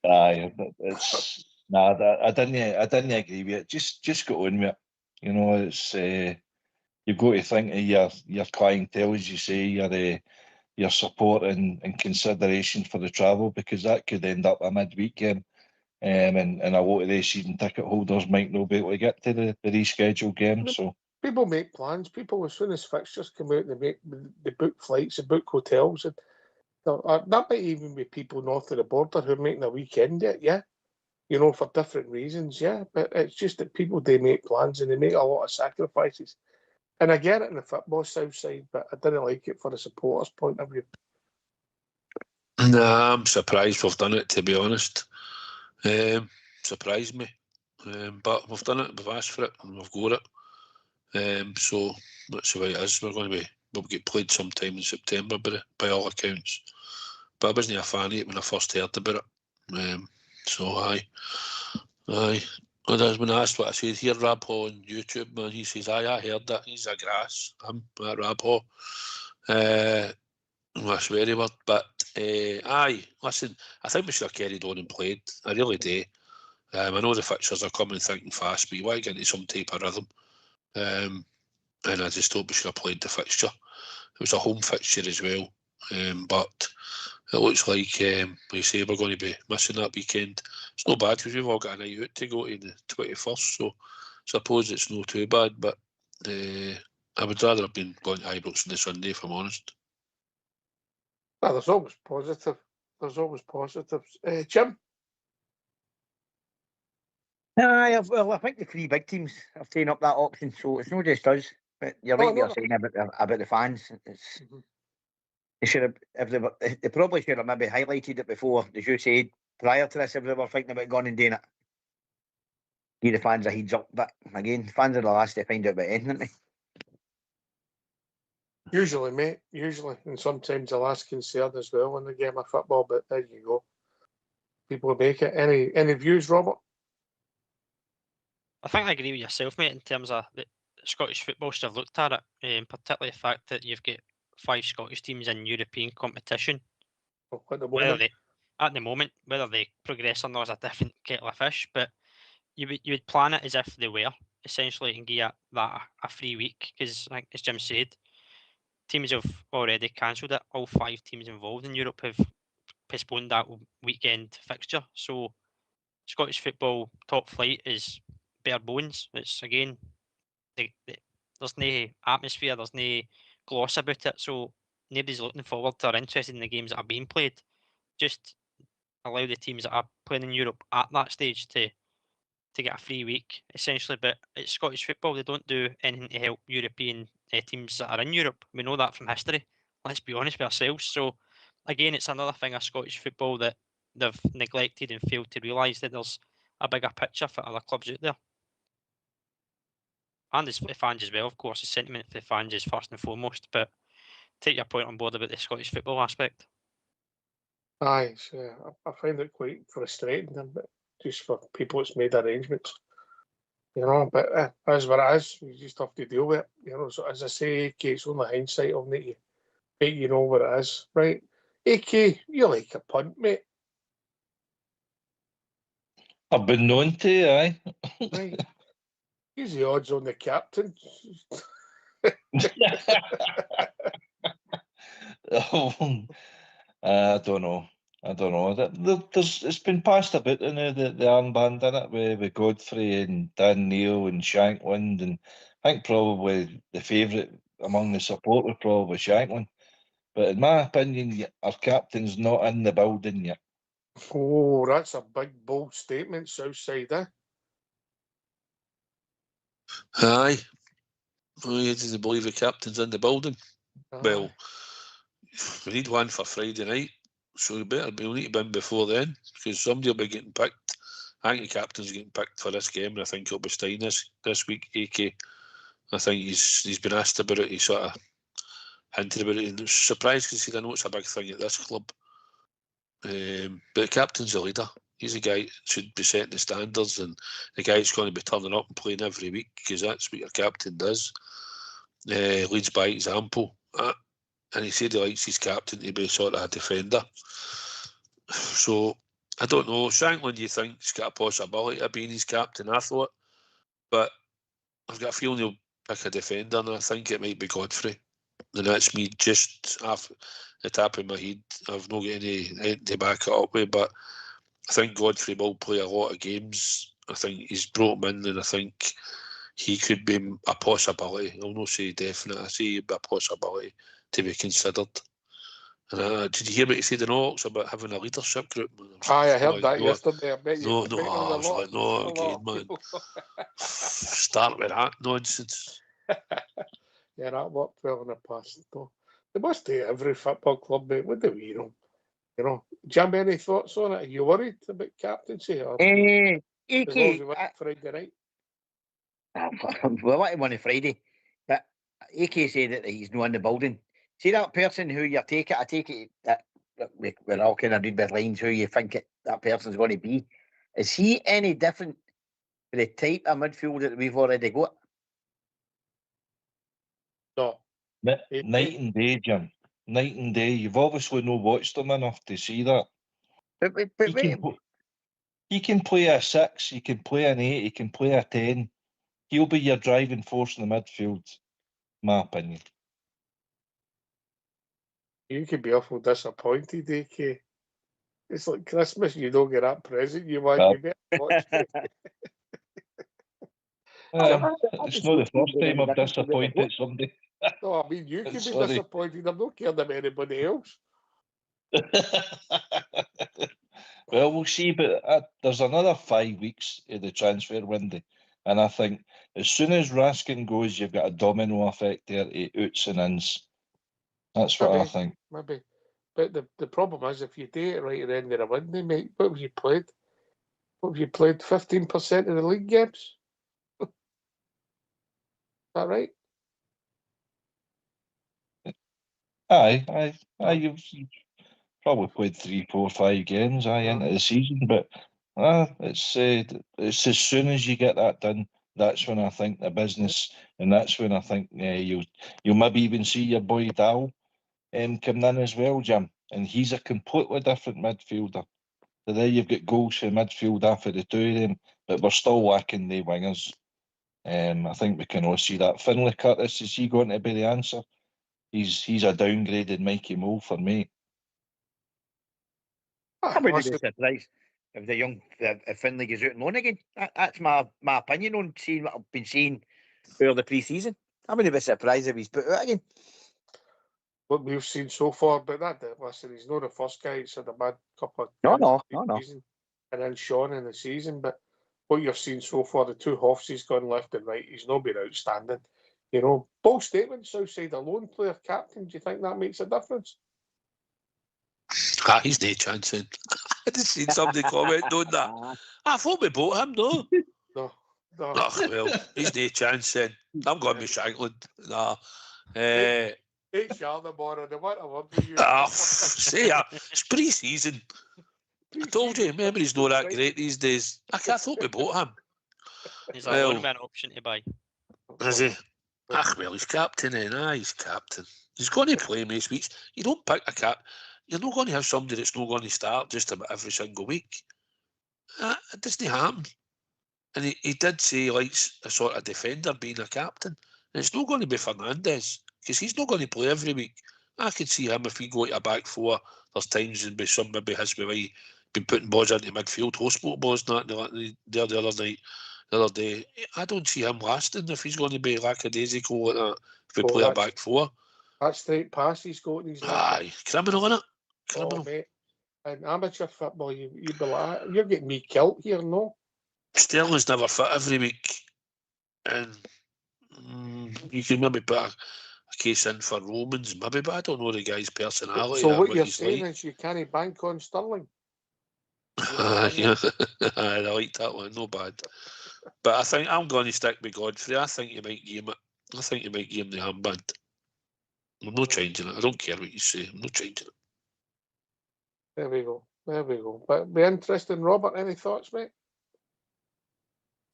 Aye, it's I didn't agree with it. Just go on with it. It's you've got to think of your clientele, as you say, your support and consideration for the travel, because that could end up a midweek game. And a lot of the season ticket holders might not be able to get to the rescheduled game. So people make plans. People, as soon as fixtures come out, they book flights, they book hotels, and that might even be people north of the border who are making a weekend yet. Yeah, for different reasons. Yeah, but it's just that people they make plans and they make a lot of sacrifices. And I get it in the football south side, but I didn't like it for the supporters' point of view. Nah, I'm surprised we've done it, to be honest. Surprised me. But we've done it, we've asked for it, and we've got it. So that's the way it is. We'll get played sometime in September, by all accounts. But I wasn't a fan of it when I first heard about it. So aye. And when I asked what I said here, Rabho on YouTube, man, he says, aye, I heard that. He's a grass, that Rabho. That's very word, but aye, listen, I think we should have carried on and played. I really do. I know the fixtures are coming thick and fast, but you want to get into some type of rhythm. And I just thought we should have played the fixture. It was a home fixture as well, but it looks like, we say, we're going to be missing that weekend. It's not bad because we've all got a night out to go to the 21st, so I suppose it's not too bad, but I would rather have been going to Ibrox on the Sunday, if I'm honest. Well, there's always positive. There's always positives. Jim? Aye, well, I think the three big teams have taken up that option, so it's not just us. But you're right, you're saying about the fans. It's they should have, if they probably should have maybe highlighted it before, as you said, prior to this, if they were thinking about going and doing it. Give the fans a heads up, but again, fans are the last to find out about anything, aren't they? Usually, mate. Usually, and sometimes the last concern as well in the game of football. But there you go. People make it. Any views, Robert? I think I agree with yourself, mate, in terms of the Scottish football should have looked at it, particularly the fact that you've got 5 Scottish teams in European competition. At the moment. Whether they progress or not is a different kettle of fish, but you would plan it as if they were, essentially, and give that a free week, because, like, as Jim said, teams have already cancelled it. All 5 teams involved in Europe have postponed that weekend fixture. So Scottish football top flight is bare bones. It's, again, there's no atmosphere, there's no gloss about it. So nobody's looking forward to or interested in the games that are being played. Just allow the teams that are playing in Europe at that stage to get a free week, essentially. But it's Scottish football. They don't do anything to help European teams that are in Europe. We know that from history. Let's be honest with ourselves. So, again, it's another thing of Scottish football that they've neglected and failed to realise that there's a bigger picture for other clubs out there. And as for the fans as well, of course, the sentiment for the fans is first and foremost. But take your point on board about the Scottish football aspect. Aye, I find it quite frustrating, but just for people that's made arrangements. But as what it is, you just have to deal with it. So as I say, AK, it's only hindsight. I'll need to make you know what it is, right? AK, you like a punt, mate. I've been known to, aye. Right. Here's the odds on the captain. I don't know. It's been passed about now, the armband in it with Godfrey and Dan Neil and Shankland, and I think probably the favourite among the support was probably Shankland. But in my opinion, our captain's not in the building yet. Oh, that's a big, bold statement, Southside, eh? Aye. Oh, you didn't believe the captain's in the building. Well, we need one for Friday night, so we need to be in before then, because somebody will be getting picked. I think the captain's getting picked for this game, and I think it'll be Stein this week, AK. I think he's been asked about it. He sort of hinted about it. And surprised because he said, I know it's a big thing at this club. But the captain's the leader. He's the guy that should be setting the standards, and the guy who's going to be turning up and playing every week, because that's what your captain does. Leads by example. And he said he likes his captain to be sort of a defender. So, I don't know. Shankland, you think, has got a possibility of being his captain, I thought. But I've got a feeling he'll pick a defender, and I think it might be Godfrey. And that's me just off the top of my head. I've not got anything to back it up with, but I think Godfrey will play a lot of games. I think he's brought him in, and I think he could be a possibility. I'll not say definite. I say he'd be a possibility to be considered. And did you hear what he said in Ox about having a leadership group? Aye, I heard that yesterday. I bet you. I was like, no, again, man. Start with that nonsense. Yeah, that worked well in the past. Though. They must do every football club, mate. What do we know? Do you have any thoughts on it? Are you worried about captaincy? Or AK, as long as we win Friday night? we want him on a Friday, but AK said that he's not in the building. See that person who you take it, I take it that we're all kind of read with lines who you think that person's going to be. Is he any different for the type of midfield that we've already got? No. Night and day, Jim. Night and day. You've obviously not watched him enough to see that. He can play a 6, he can play an 8, he can play a 10. He'll be your driving force in the midfield, my opinion. You could be awful disappointed, AK. It's like Christmas, you don't get that present you want. You better watch it. It's not the first time I've disappointed somebody. No, I mean, you could be disappointed. I'm not caring about anybody else. Well, we'll see, but there's another 5 weeks of the transfer window, and I think as soon as Raskin goes, you've got a domino effect there to outs and ins. That's what I think. Maybe. But the problem is, if you do it right at the end of the window, mate, what have you played? What have you played? 15% of the league games? Is that right? Aye. You've probably played 3, 4, 5 games into the season, but it's as soon as you get that done, that's when I think the business, and that's when I think you'll maybe even see your boy Dow coming in as well, Jim, and he's a completely different midfielder. So there you've got goals for midfield after the two of them, but we're still lacking the wingers. I think we can all see that. Finlay Curtis, is he going to be the answer? He's a downgraded Mikey Moore for me. I wouldn't be surprised if Finlay goes out and loan again. That's my opinion on seeing what I've been seeing over the pre-season. I wouldn't be surprised if he's put out again. What we've seen so far, but listen, he's not the first guy. He's had a bad couple of No. season, and then Sean in the season. But what you've seen so far, the two halves he's gone left and right, he's not been outstanding. Bold statement, Southside, a lone player captain. Do you think that makes a difference? He's no chance in. I just seen somebody comment on that. I thought we bought him, no? No. Well, he's no chance in. I'm going with Shankland. Nah. HR tomorrow. They want a word with you. Say it. It's pre-season. I told you, memory's not that great these days. I thought we bought him. He's a loan with an option to buy. Is he? Well, he's captain then. He's captain. He's going to play most weeks. You don't pick a cap. You're not going to have somebody that's not going to start just about every single week. It doesn't happen. And he did say he likes a sort of defender being a captain. And it's not going to be Fernandes, because he's not going to play every week. I could see him if he go to a back four. There's times there'd be some maybe his way been putting balls into midfield, hospital balls, not the other night, the other day. I don't see him lasting if he's going to be lackadaisical like that. If we play a back four, that straight pass he's got in his aye, criminal in it. Criminal. Oh, mate. In amateur football, you be like, you're getting me killed here, no? Sterling's never fit every week, and you can maybe put a case in for Romans, maybe, but I don't know the guy's personality. So what you're saying is you can't bank on Sterling? Yeah, I like that one, no bad. But I think I'm going to stick with Godfrey. I think you might give him it. I think you might give him the armband. I'm not changing it. I don't care what you say. I'm not changing it. There we go. There we go. But be interesting, Robert. Any thoughts, mate?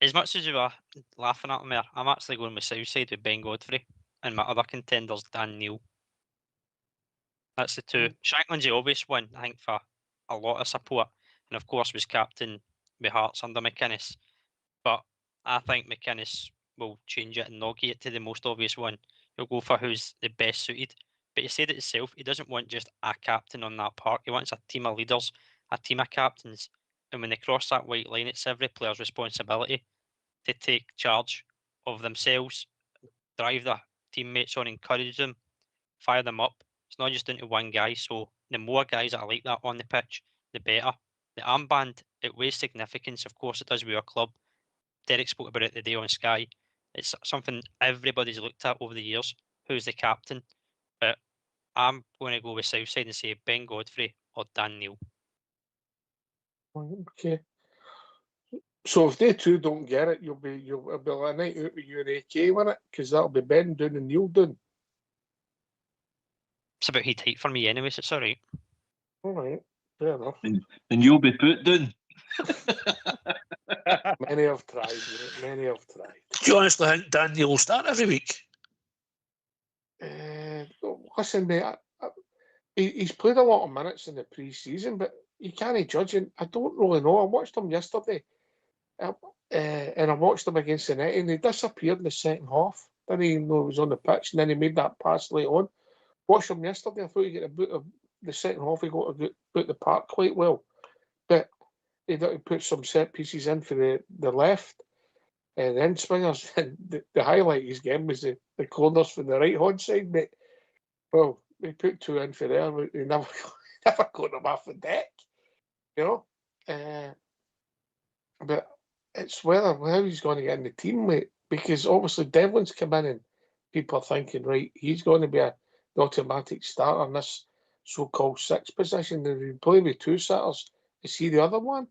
As much as you were laughing at him there, I'm actually going with Southside with Ben Godfrey, and my other contenders, Dan Neil. That's the two. Shankland's the obvious one, I think, for a lot of support, and of course was captain with Hearts under McInnes. But I think McInnes will change it and not get it to the most obvious one. He'll go for who's the best suited. But he said it himself, he doesn't want just a captain on that park. He wants a team of leaders, a team of captains. And when they cross that white line, it's every player's responsibility to take charge of themselves, drive their teammates on, encourage them, fire them up. It's not just into one guy. So the more guys that are like that on the pitch, the better. The armband, it weighs significance. Of course, it does with our club. Derek spoke about it today on Sky. It's something everybody's looked at over the years. Who's the captain? But I'm going to go with Southside and say Ben Godfrey or Dan Neil. Okay. So if they two don't get it, you'll be a night out with you and AK, won't it? Because that'll be Ben doing and Neil doing. It's about heat height for me anyway, so it's all right. All right, fair enough. And you'll be put down. Many have tried, mate. Many have tried. Do you honestly think Daniel will start every week? Listen, mate, he's played a lot of minutes in the pre-season, but you can't judge him. I don't really know. I watched him yesterday, and I watched him against United, and he disappeared in the second half. Didn't even know he was on the pitch, and then he made that pass late on. Watched him yesterday. I thought he got a boot of the second half. He got a boot the park quite well, but he put some set pieces in for the left. And then swingers, and the highlight of his game was the corners from the right hand side. But well, they put two in for there. They never got them off the deck, you know. But it's how he's going to get in the team, mate. Because obviously Devlin's come in, and people are thinking, right, he's going to be the automatic starter in this so-called sixth position. And if you play with two sitters, is he the other one?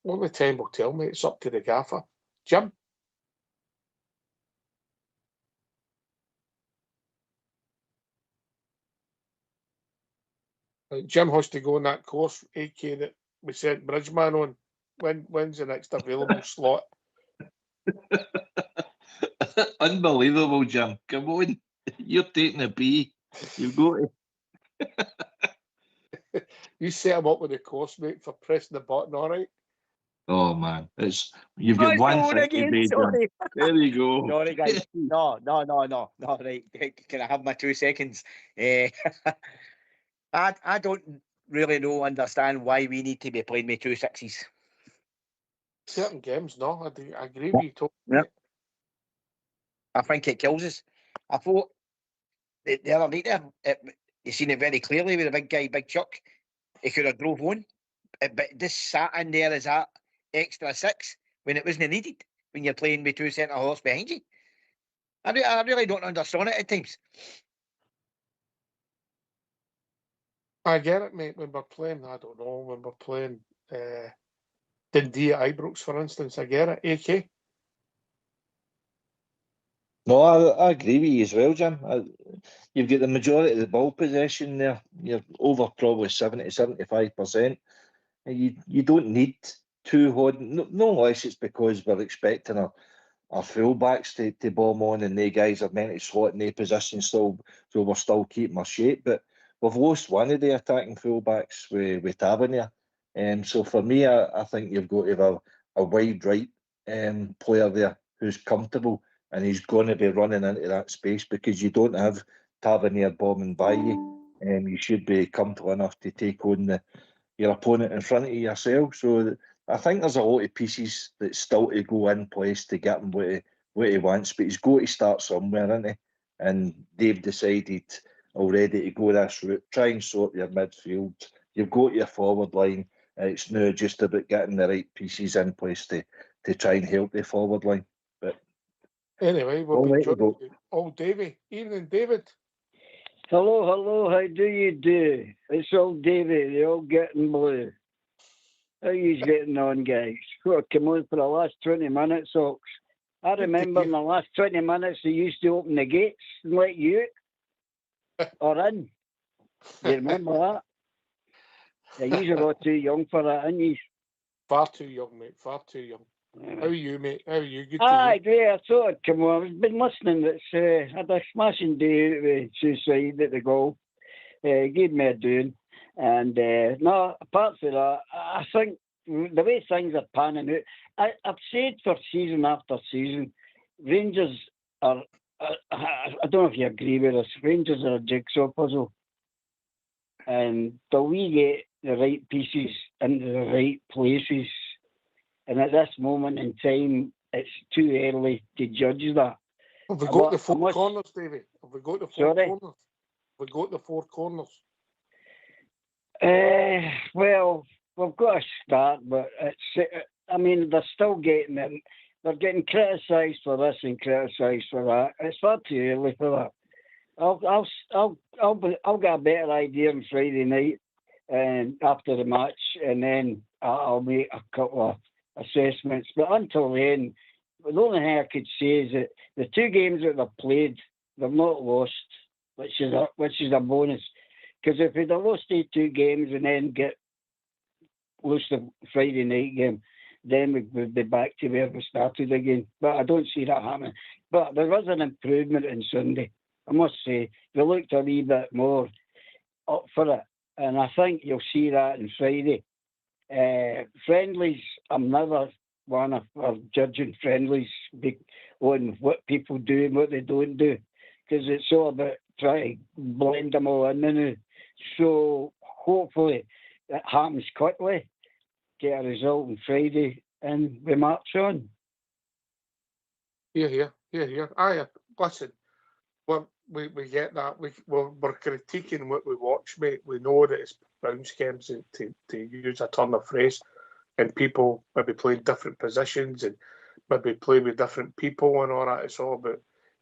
Only time will tell, mate. It's up to the gaffer. Jim? Jim has to go on that course, AK, that we sent Bridgeman on. When's the next available slot? Unbelievable, Jim. Come on. You're taking a B. You've got to. You set him up with the course, mate, for pressing the button, all right? Oh man, you've got one thing to do. Sorry. There you go. Sorry, guys. No. Right, can I have my 2 seconds? I don't really understand why we need to be playing with 2 sixes. Certain games, no. I agree with you. Yep. I think it kills us. I thought the other night there, you seen it very clearly with the big guy, Big Chuck. He could have drove on, but just sat in there as that extra 6 when it wasn't needed, when you're playing with 2 centre halves behind you. I really don't understand it at times. I get it, mate. When we're playing, I don't know, when we're playing Dundee at Ibrox, for instance, I get it. AK? No, I agree with you as well, Jim. You've got the majority of the ball possession there. You're over probably 70-75%. You don't need two holding, no unless it's because we're expecting our fullbacks to bomb on and they guys are meant to slot in their position still, so we're still keeping our shape. But we've lost one of the attacking fullbacks with Tavernier. So for me, I think you've got to have a wide right player there who's comfortable and he's going to be running into that space because you don't have Tavernier bombing by you. You should be comfortable enough to take on your opponent in front of yourself. So I think there's a lot of pieces that still to go in place to get him what he wants, but he's got to start somewhere, isn't he? And they've decided already to go this route. Try and sort your midfield. You've got your forward line. It's now just about getting the right pieces in place to try and help the forward line. But anyway, we'll be joined. Old Davy. Evening, David. Hello, how do you do? It's old Davy, the old getting blue. How you getting on, guys? Oh, come on for the last 20 minutes, Ox. I remember in the last 20 minutes they used to open the gates and let you out or in. Do you remember that? Yeah, you're a lot too young for that, aren't you? Far too young, mate. Far too young. How are you, mate? How are you? Good to you? I thought I'd come on. I've been listening. It's had a smashing day with Suicide at the goal. Gave me a doing. And no, apart from that, I think the way things are panning out, I've said for season after season, Rangers are, I don't know if you agree with us, Rangers are a jigsaw puzzle. And till we get the right pieces into the right places, and at this moment in time, it's too early to judge that. Have we got the four corners, David? Have we got the four corners? Have we got the four corners? Well, we've got a start, but I mean, they're still getting it. They're getting criticised for this and criticised for that. It's far too early for that. I'll get a better idea on Friday night and after the match, and then I'll make a couple of assessments. But until then, the only thing I could say is that the two games that they've played, they've not lost, which is a bonus. Because if they'd have lost these two games and then lose the Friday night game, then we would be back to where we started again. But I don't see that happening. But there was an improvement on Sunday, I must say. They looked a wee bit more up for it. And I think you'll see that on Friday. Friendlies, I'm never one of judging friendlies on what people do and what they don't do. Because it's all about trying to blend them all in now. So hopefully it happens quickly, get a result on Friday, and we march on. Yeah. Aye, listen, we get that. We're critiquing what we watch, mate. We know that it's bounce games, to use a turn of phrase, and people maybe playing different positions and maybe playing with different people and all that. It's all about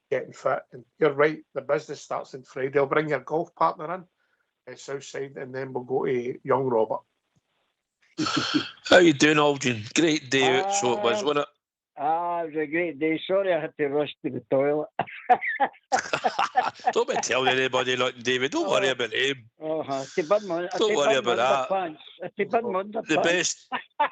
getting fit. And you're right, the business starts on Friday. I'll bring your golf partner in at Southside, and then we'll go to young Robert. How you doing, Aldrin? Great day out, so it was, wasn't it? It was a great day. Sorry I had to rush to the toilet. Don't be telling anybody, like David. Don't worry about him. Don't worry about that.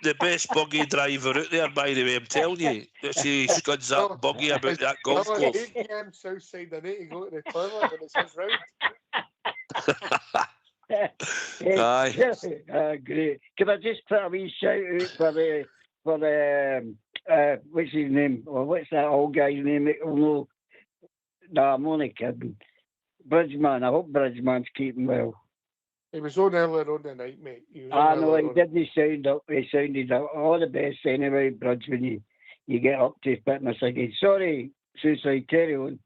The best buggy driver out there, by the way, I'm telling you. He scuds that buggy about that golf course. 8 p.m. Southside, I need to go to the toilet when it's his round. Aye. Great. Can I just put a wee shout out for what's his name? Or what's that old guy's name? No, I'm only kidding. Bridgeman. I hope Bridgeman's keeping well. He was on earlier on the night, mate. I know he didn't sound up. He sounded up. All the best anyway, Bridge, when you get up to fitness again. Sorry, Suicide, carry on.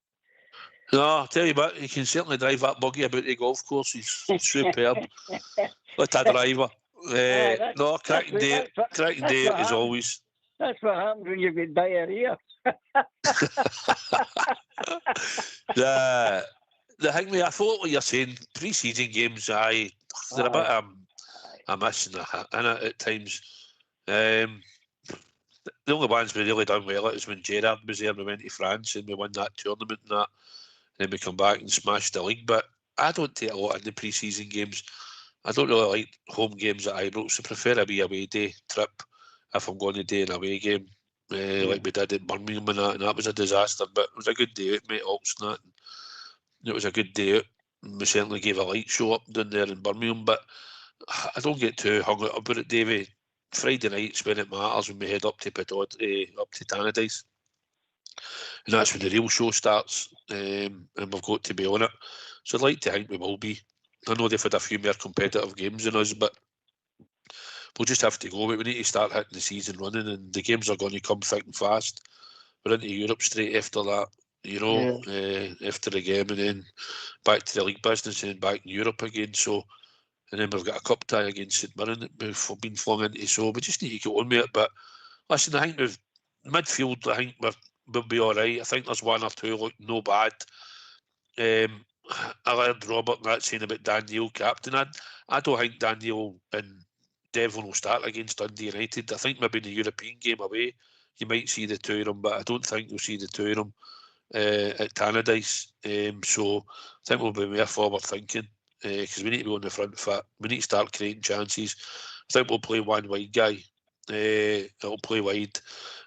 No, I'll tell you what, he can certainly drive that buggy about the golf course. He's superb. What a driver. No, cracking day as always. That's what happens when you get diarrhea. The thing, I thought what you're saying, pre-season games, they're a bit a miss in it at times. the only ones we really done well at is when Gerrard was there and we went to France and we won that tournament and that. And then we come back and smash the league. But I don't take a lot in the pre-season games. I don't really like home games at Ibrox. I prefer a wee away day trip if I'm going to do an away game, like we did at Birmingham and that was a disaster. But it was a good day out, mate, Ox and that. And it was a good day out. And we certainly gave a light show up down there in Birmingham. But I don't get too hung out about it, Davey. Friday night's when it matters, when we head up to up to Tannadice. And that's when the real show starts, and we've got to be on it. So I'd like to think we will be. I know they've had a few more competitive games than us, but we'll just have to go. We need to start hitting the season running, and the games are going to come thick and fast. We're into Europe straight after that, after the game, and then back to the league business, and then back in Europe again. So, and then we've got a cup tie against St Mirren that we've been flung into. So we just need to get on with it. But listen, I think we've midfield. I think we'll be all right. I think there's one or two look no bad. I heard Robert and that saying about Daniel captain. I don't think Daniel and Devlin will start against Dundee United. I think maybe in the European game away you might see the two of them, but I don't think you'll see the two of them at Tannadice. So I think we'll be more forward thinking because we need to be on the front foot. We need to start creating chances. I think we'll play one wide guy. It'll play wide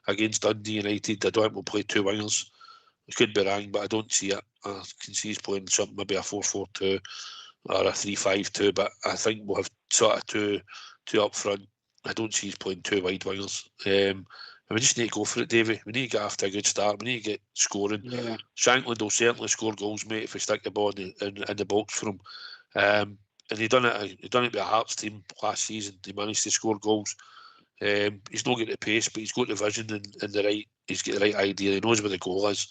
against Dundee United. I don't think we'll play two wingers. It could be wrong, but I don't see it. I can see he's playing something maybe a 4-4-2 or a 3-5-2, but I think we'll have sort of two up front. I don't see he's playing two wide wingers. And we just need to go for it, Davey. We need to get after a good start. We need to get scoring. Yeah. Shankland will certainly score goals, mate, if we stick the ball in the box for him. And he done it with a Hearts team last season. He managed to score goals. He's not got the pace, but he's got the vision and the right. He's got the right idea. He knows where the goal is.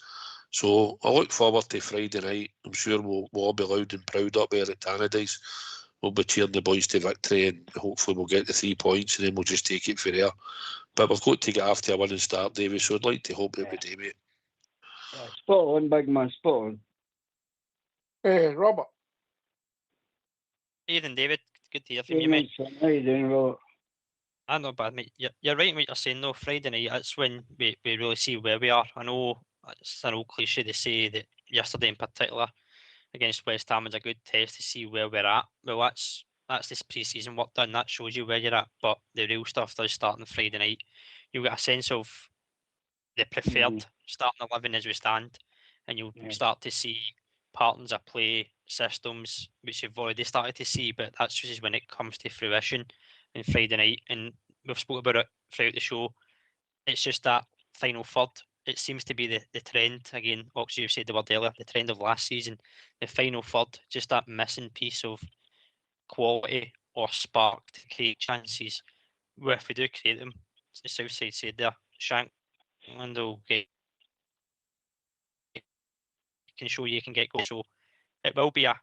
So I look forward to Friday night. I'm sure we'll all be loud and proud up there at Tannadice. We'll be cheering the boys to victory, and hopefully we'll get the 3 points, and then we'll just take it for there. But we've got to get after a winning start, Davey. So I'd like to hope that we do, mate. Spot on, big man, spot on. Robert. Aidan, David, good to hear from you, mate. How you doing, Robert? I'm not bad, mate. You're right in what you're saying, though. Friday night, that's when we really see where we are. I know it's an old cliche to say that yesterday in particular against West Ham was a good test to see where we're at. Well, that's this pre-season work done. That shows you where you're at. But the real stuff does start on Friday night. You'll get a sense of the preferred starting 11 as we stand, and you'll start to see patterns of play, systems, which you've already started to see. But that's just when it comes to fruition on Friday night. And we've spoken about it throughout the show. It's just that final third. It seems to be the trend, again, Oxy, you said the word earlier, the trend of last season, the final third, just that missing piece of quality or spark to create chances. Where if we do create them, the South Side said there, Shankland will can show you can get goals. So it will be a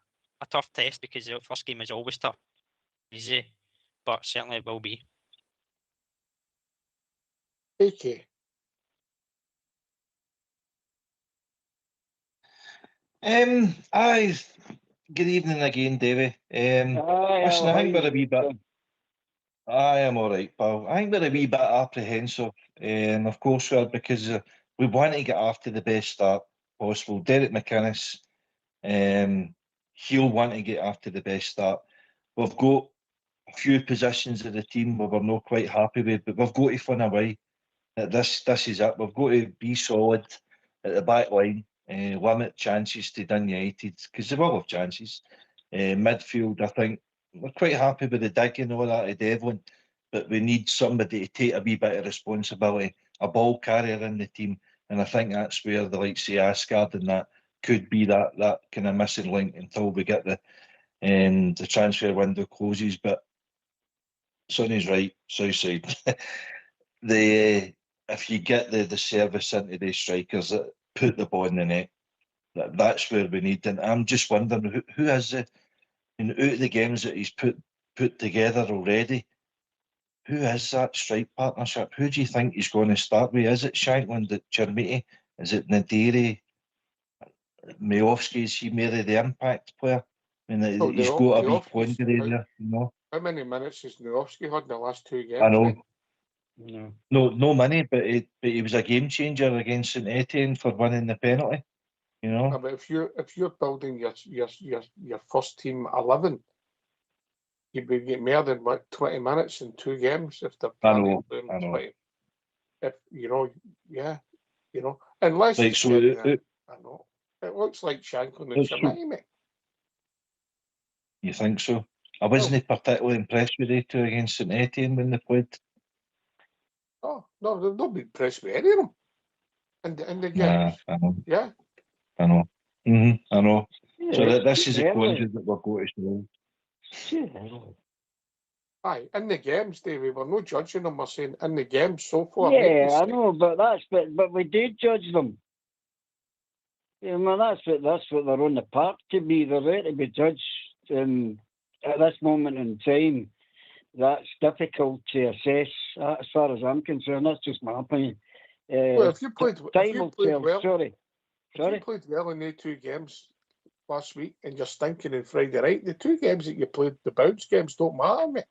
tough test because the first game is always tough, easy, but certainly it will be. AK. Aye, good evening again, Davey. Listen, I think we're a wee bit. I am all right, pal. I think we're a wee bit apprehensive, of course we are, because we want to get after the best start possible. Derek McInnes, he'll want to get after the best start. We've got a few positions of the team where we're not quite happy with, but we've got to find a way. This is it. We've got to be solid at the back line. Limit chances to Dundee United because they will have chances. Midfield, I think we're quite happy with the dig and all that of Devlin, but we need somebody to take a wee bit of responsibility, a ball carrier in the team, and I think that's where the likes of Asgard and that could be that kind of missing link until we get the transfer window closes. But Sonny's right, Southside. If you get the service into the strikers that put the ball in the net, that's where we need. And I'm just wondering who is it out of the games that he's put together already. Who is that strike partnership? Who do you think he's going to start with? Is it Shankland at Chermiti? Is it Nadiri? Majowski, is he merely the impact player? I mean, he's got a wee quandary there, you know. How many minutes has Majowski had in the last 2 games? I know. No money, but he was a game changer against St Etienne for winning the penalty. You know. But if you're building your first team 11, you'd be getting more than 20 minutes in 2 games if they're planning on doing 20. If unless like, so I know it looks like Shankland and Shamai, mate. You think so? I wasn't particularly impressed with they two against St Etienne when they played. Oh no, they've not been impressed with any of them in the games. I know. Yeah, I know. I know. Yeah, So this is the content that we're going to show. aye, in the games, Davey, we're not judging them. We're saying in the games so far. Yeah, I know, but we did judge them. Yeah, well, that's what they're on the park to be. They're there to be judged. At this moment in time, that's difficult to assess. As far as I'm concerned, that's just my opinion. Well, if you played well, Sorry. If you played well in the 2 games last week and you're stinking on Friday night, the 2 games that you played, the bounce games, don't matter, mate.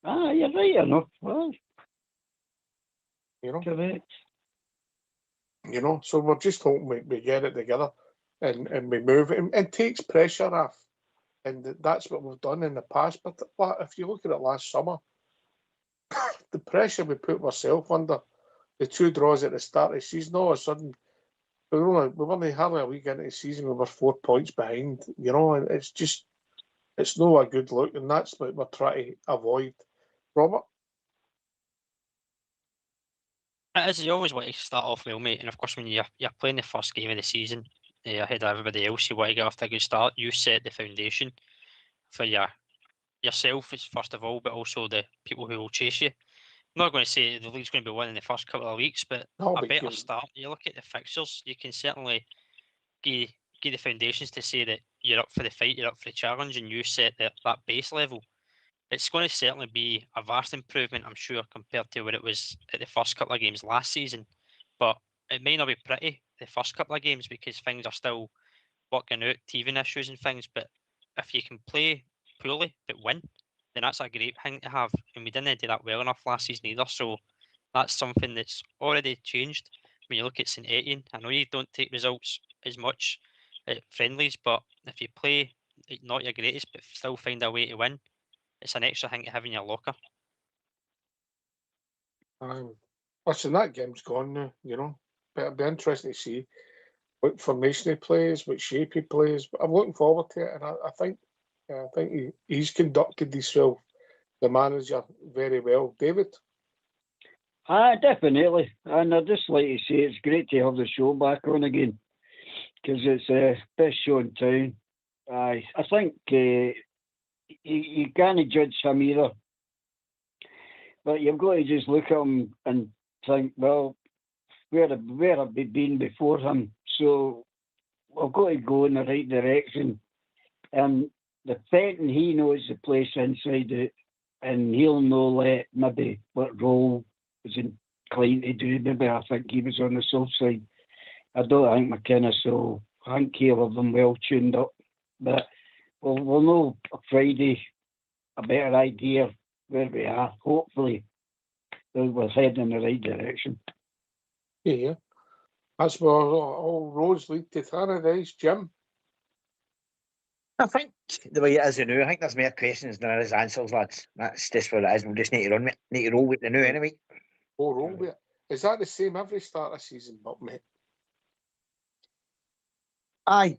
Ah, you're right, you know. Well, correct. So we're just hoping we get it together and we move it and takes pressure off. And that's what we've done in the past. But if you look at it last summer, the pressure we put ourselves under, the 2 draws at the start of the season, all of a sudden, we weren't hardly a week into the season, we were 4 points behind, and it's not a good look, and that's what we're trying to avoid. Robert? It is, you always want to start off well, mate, and of course when you're playing the first game of the season ahead of everybody else, you want to get off to a good start. You set the foundation for yourself first of all, but also the people who will chase you. I'm not going to say the league's going to be won in the first couple of weeks, but a better start. You look at the fixtures, you can certainly give the foundations to say that you're up for the fight, you're up for the challenge, and you set that base level. It's going to certainly be a vast improvement, I'm sure, compared to what it was at the first couple of games last season. But it may not be pretty the first couple of games because things are still working out, teething issues and things. But if you can play poorly but win, then that's a great thing to have. And we didn't do that well enough last season either. So that's something that's already changed. When you look at St Etienne, I know you don't take results as much at friendlies, but if you play not your greatest but still find a way to win, it's an extra thing to have in your locker. Listen, that game's gone now, but it'll be interesting to see what formation he plays, what shape he plays. But I'm looking forward to it, and I think he's conducted himself, the manager, very well. David? Definitely. And I'd just like to say it's great to have the show back on again because it's the best show in town. I think you can't judge him either. But you've got to just look at him and think, well, where have we been before him? So we've got to go in the right direction. And the Fenton, he knows the place inside out, and he'll know maybe what role is inclined to do. Maybe I think he was on the soft side. I don't think McKenna, so I think he'll have them well tuned up. But we'll know Friday a better idea where we are. Hopefully, we're heading in the right direction. Yeah. That's where all roads lead to paradise, Jim. I think the way it is now, I think there's more questions than there is answers, lads. That's just what it is. We'll just need to roll with the new anyway. Oh, roll with it. Is that the same every start of season, but mate? Aye.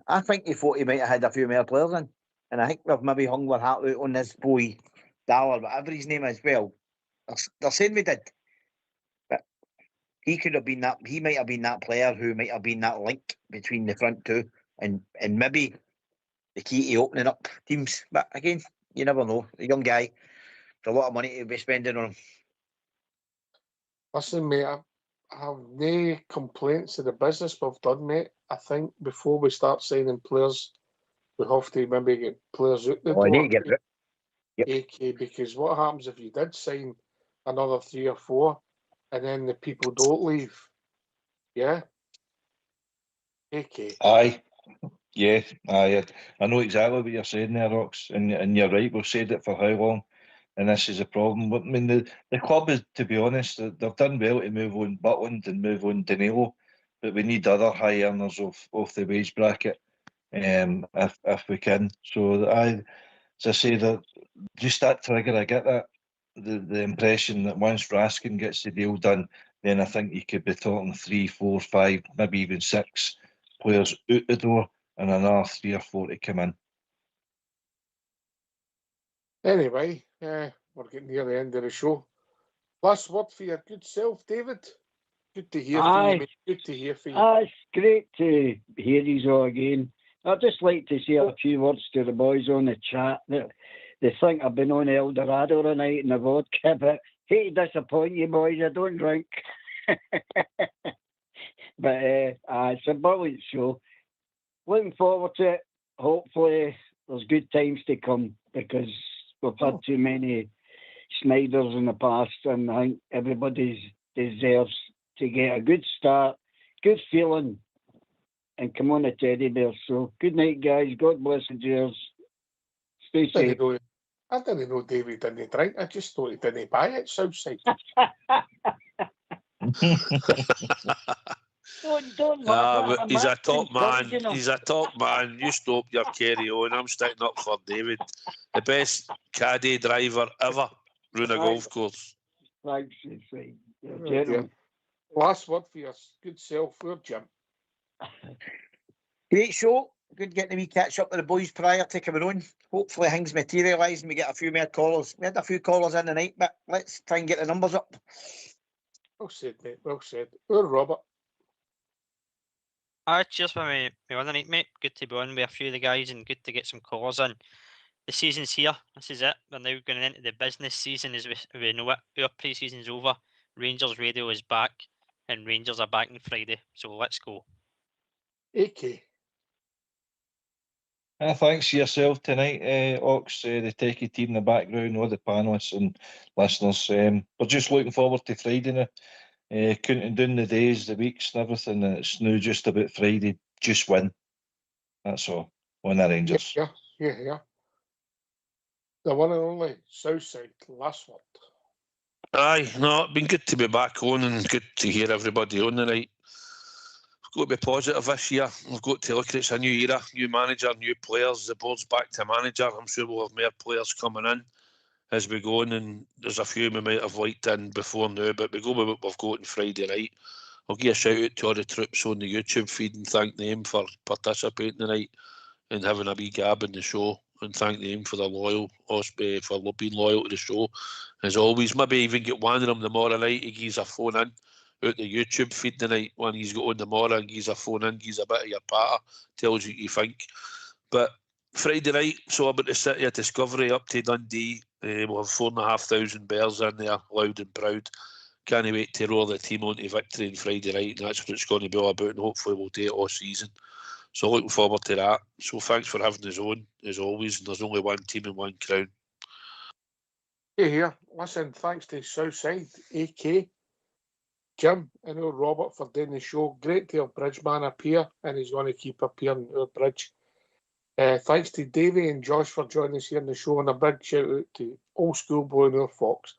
I think he thought he might have had a few more players in. And I think we've maybe hung our hat out on this boy, Dollar, whatever his name is. Well, they're saying we did. But he could have been that, he might have been that player who might have been that link between the front two and maybe the key to opening up teams. But again, you never know. The young guy, there's a lot of money to be spending on him. Listen, mate, I have no complaints of the business we've done, mate. I think before we start signing players, we have to maybe get players out the door. Need to get it. Yep. AK, because what happens if you did sign another 3 or 4 and then the people don't leave? Yeah? AK. Aye. Yeah, aye. I know exactly what you're saying there, Rox, and you're right. We've said it for how long? and this is a problem. But I mean, the club is, to be honest, they've done well to move on Butland and move on Danilo, but we need other high earners off the wage bracket, if we can. So as I say, that just that trigger, I get that. The impression that once Raskin gets the deal done, then I think you could be talking 3, 4, 5, maybe even 6 players out the door, and another 3 or 4 to come in. Anyway, we're getting near the end of the show. Last word for your good self, David. Good to hear from you, mate. Good to hear from you. It's great to hear you all again. I'd just like to say a few words to the boys on the chat. They think I've been on El Dorado tonight in the vodka, but hate to disappoint you boys, I don't drink. But it's a brilliant show. Looking forward to it. Hopefully there's good times to come, because we've had too many Snyders in the past, and I think everybody deserves to get a good start, good feeling, and come on the teddy bear. So good night, guys. God bless the Jers. Stay safe. I didn't know David didn't drink. I just thought he didn't buy it Southside. Don't laugh at he's a top man. encouraging him. He's a top man. You stop your carry on. I'm sticking up for David. The best caddy driver ever round a golf course. Thanks, Jim. Dear. Last word for your good self, Jim. Great show. Good getting a wee catch up with the boys prior to coming on. Hopefully things materialise and we get a few more callers. We had a few callers in the night, but let's try and get the numbers up. Well said, mate. Well said. Robert. Cheers for me on the night, mate. Good to be on with a few of the guys and good to get some callers in. The season's here. This is it. We're now going into the business season as we know it. Our pre-season's over. Rangers Radio is back, and Rangers are back on Friday. So let's go. AK. Thanks to yourself tonight, Ox, the techie team in the background, all the panellists and listeners. We're just looking forward to Friday now. Counting down the days, the weeks and everything. It's now just about Friday. Just win. That's all. On the Rangers. Yeah. The one and only Southside. Last word. Aye, no, it's been good to be back on and good to hear everybody on the night. We've got to be positive this year. We've got to look at it's a new era, new manager, new players. The board's back to manager. I'm sure we'll have more players coming in as we go on, and there's a few we might have liked in before now, but we go with what we've got on Friday night. I'll give a shout out to all the troops on the YouTube feed and thank them for participating tonight and having a wee gab in the show, and thank them for their for being loyal to the show as always. Maybe even get one of them tomorrow night. He gives a phone in out the YouTube feed tonight when he's got on tomorrow and gives a phone in, gives a bit of your patter, tells you what you think. But Friday night, so about the City of Discovery up to Dundee. We'll have 4,500 bears in there, loud and proud. Can't wait to roll the team on to victory on Friday night, and that's what it's going to be all about, and hopefully we'll do it all season. So looking forward to that. So thanks for having us on, as always, and there's only one team and one crown. Yeah. Listen, thanks to Southside, AK, Jim, and Robert for doing the show. Great to have Bridgeman appear, and he's going to keep appearing at our bridge. Thanks to Davey and Josh for joining us here on the show, and a big shout out to Old School Boy and our Fox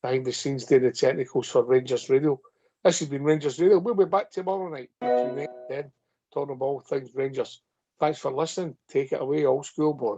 behind the scenes doing the technicals for Rangers Radio. This has been Rangers Radio. We'll be back tomorrow night between 8 and 10, talking about all things Rangers. Thanks for listening. Take it away, Old School Boy.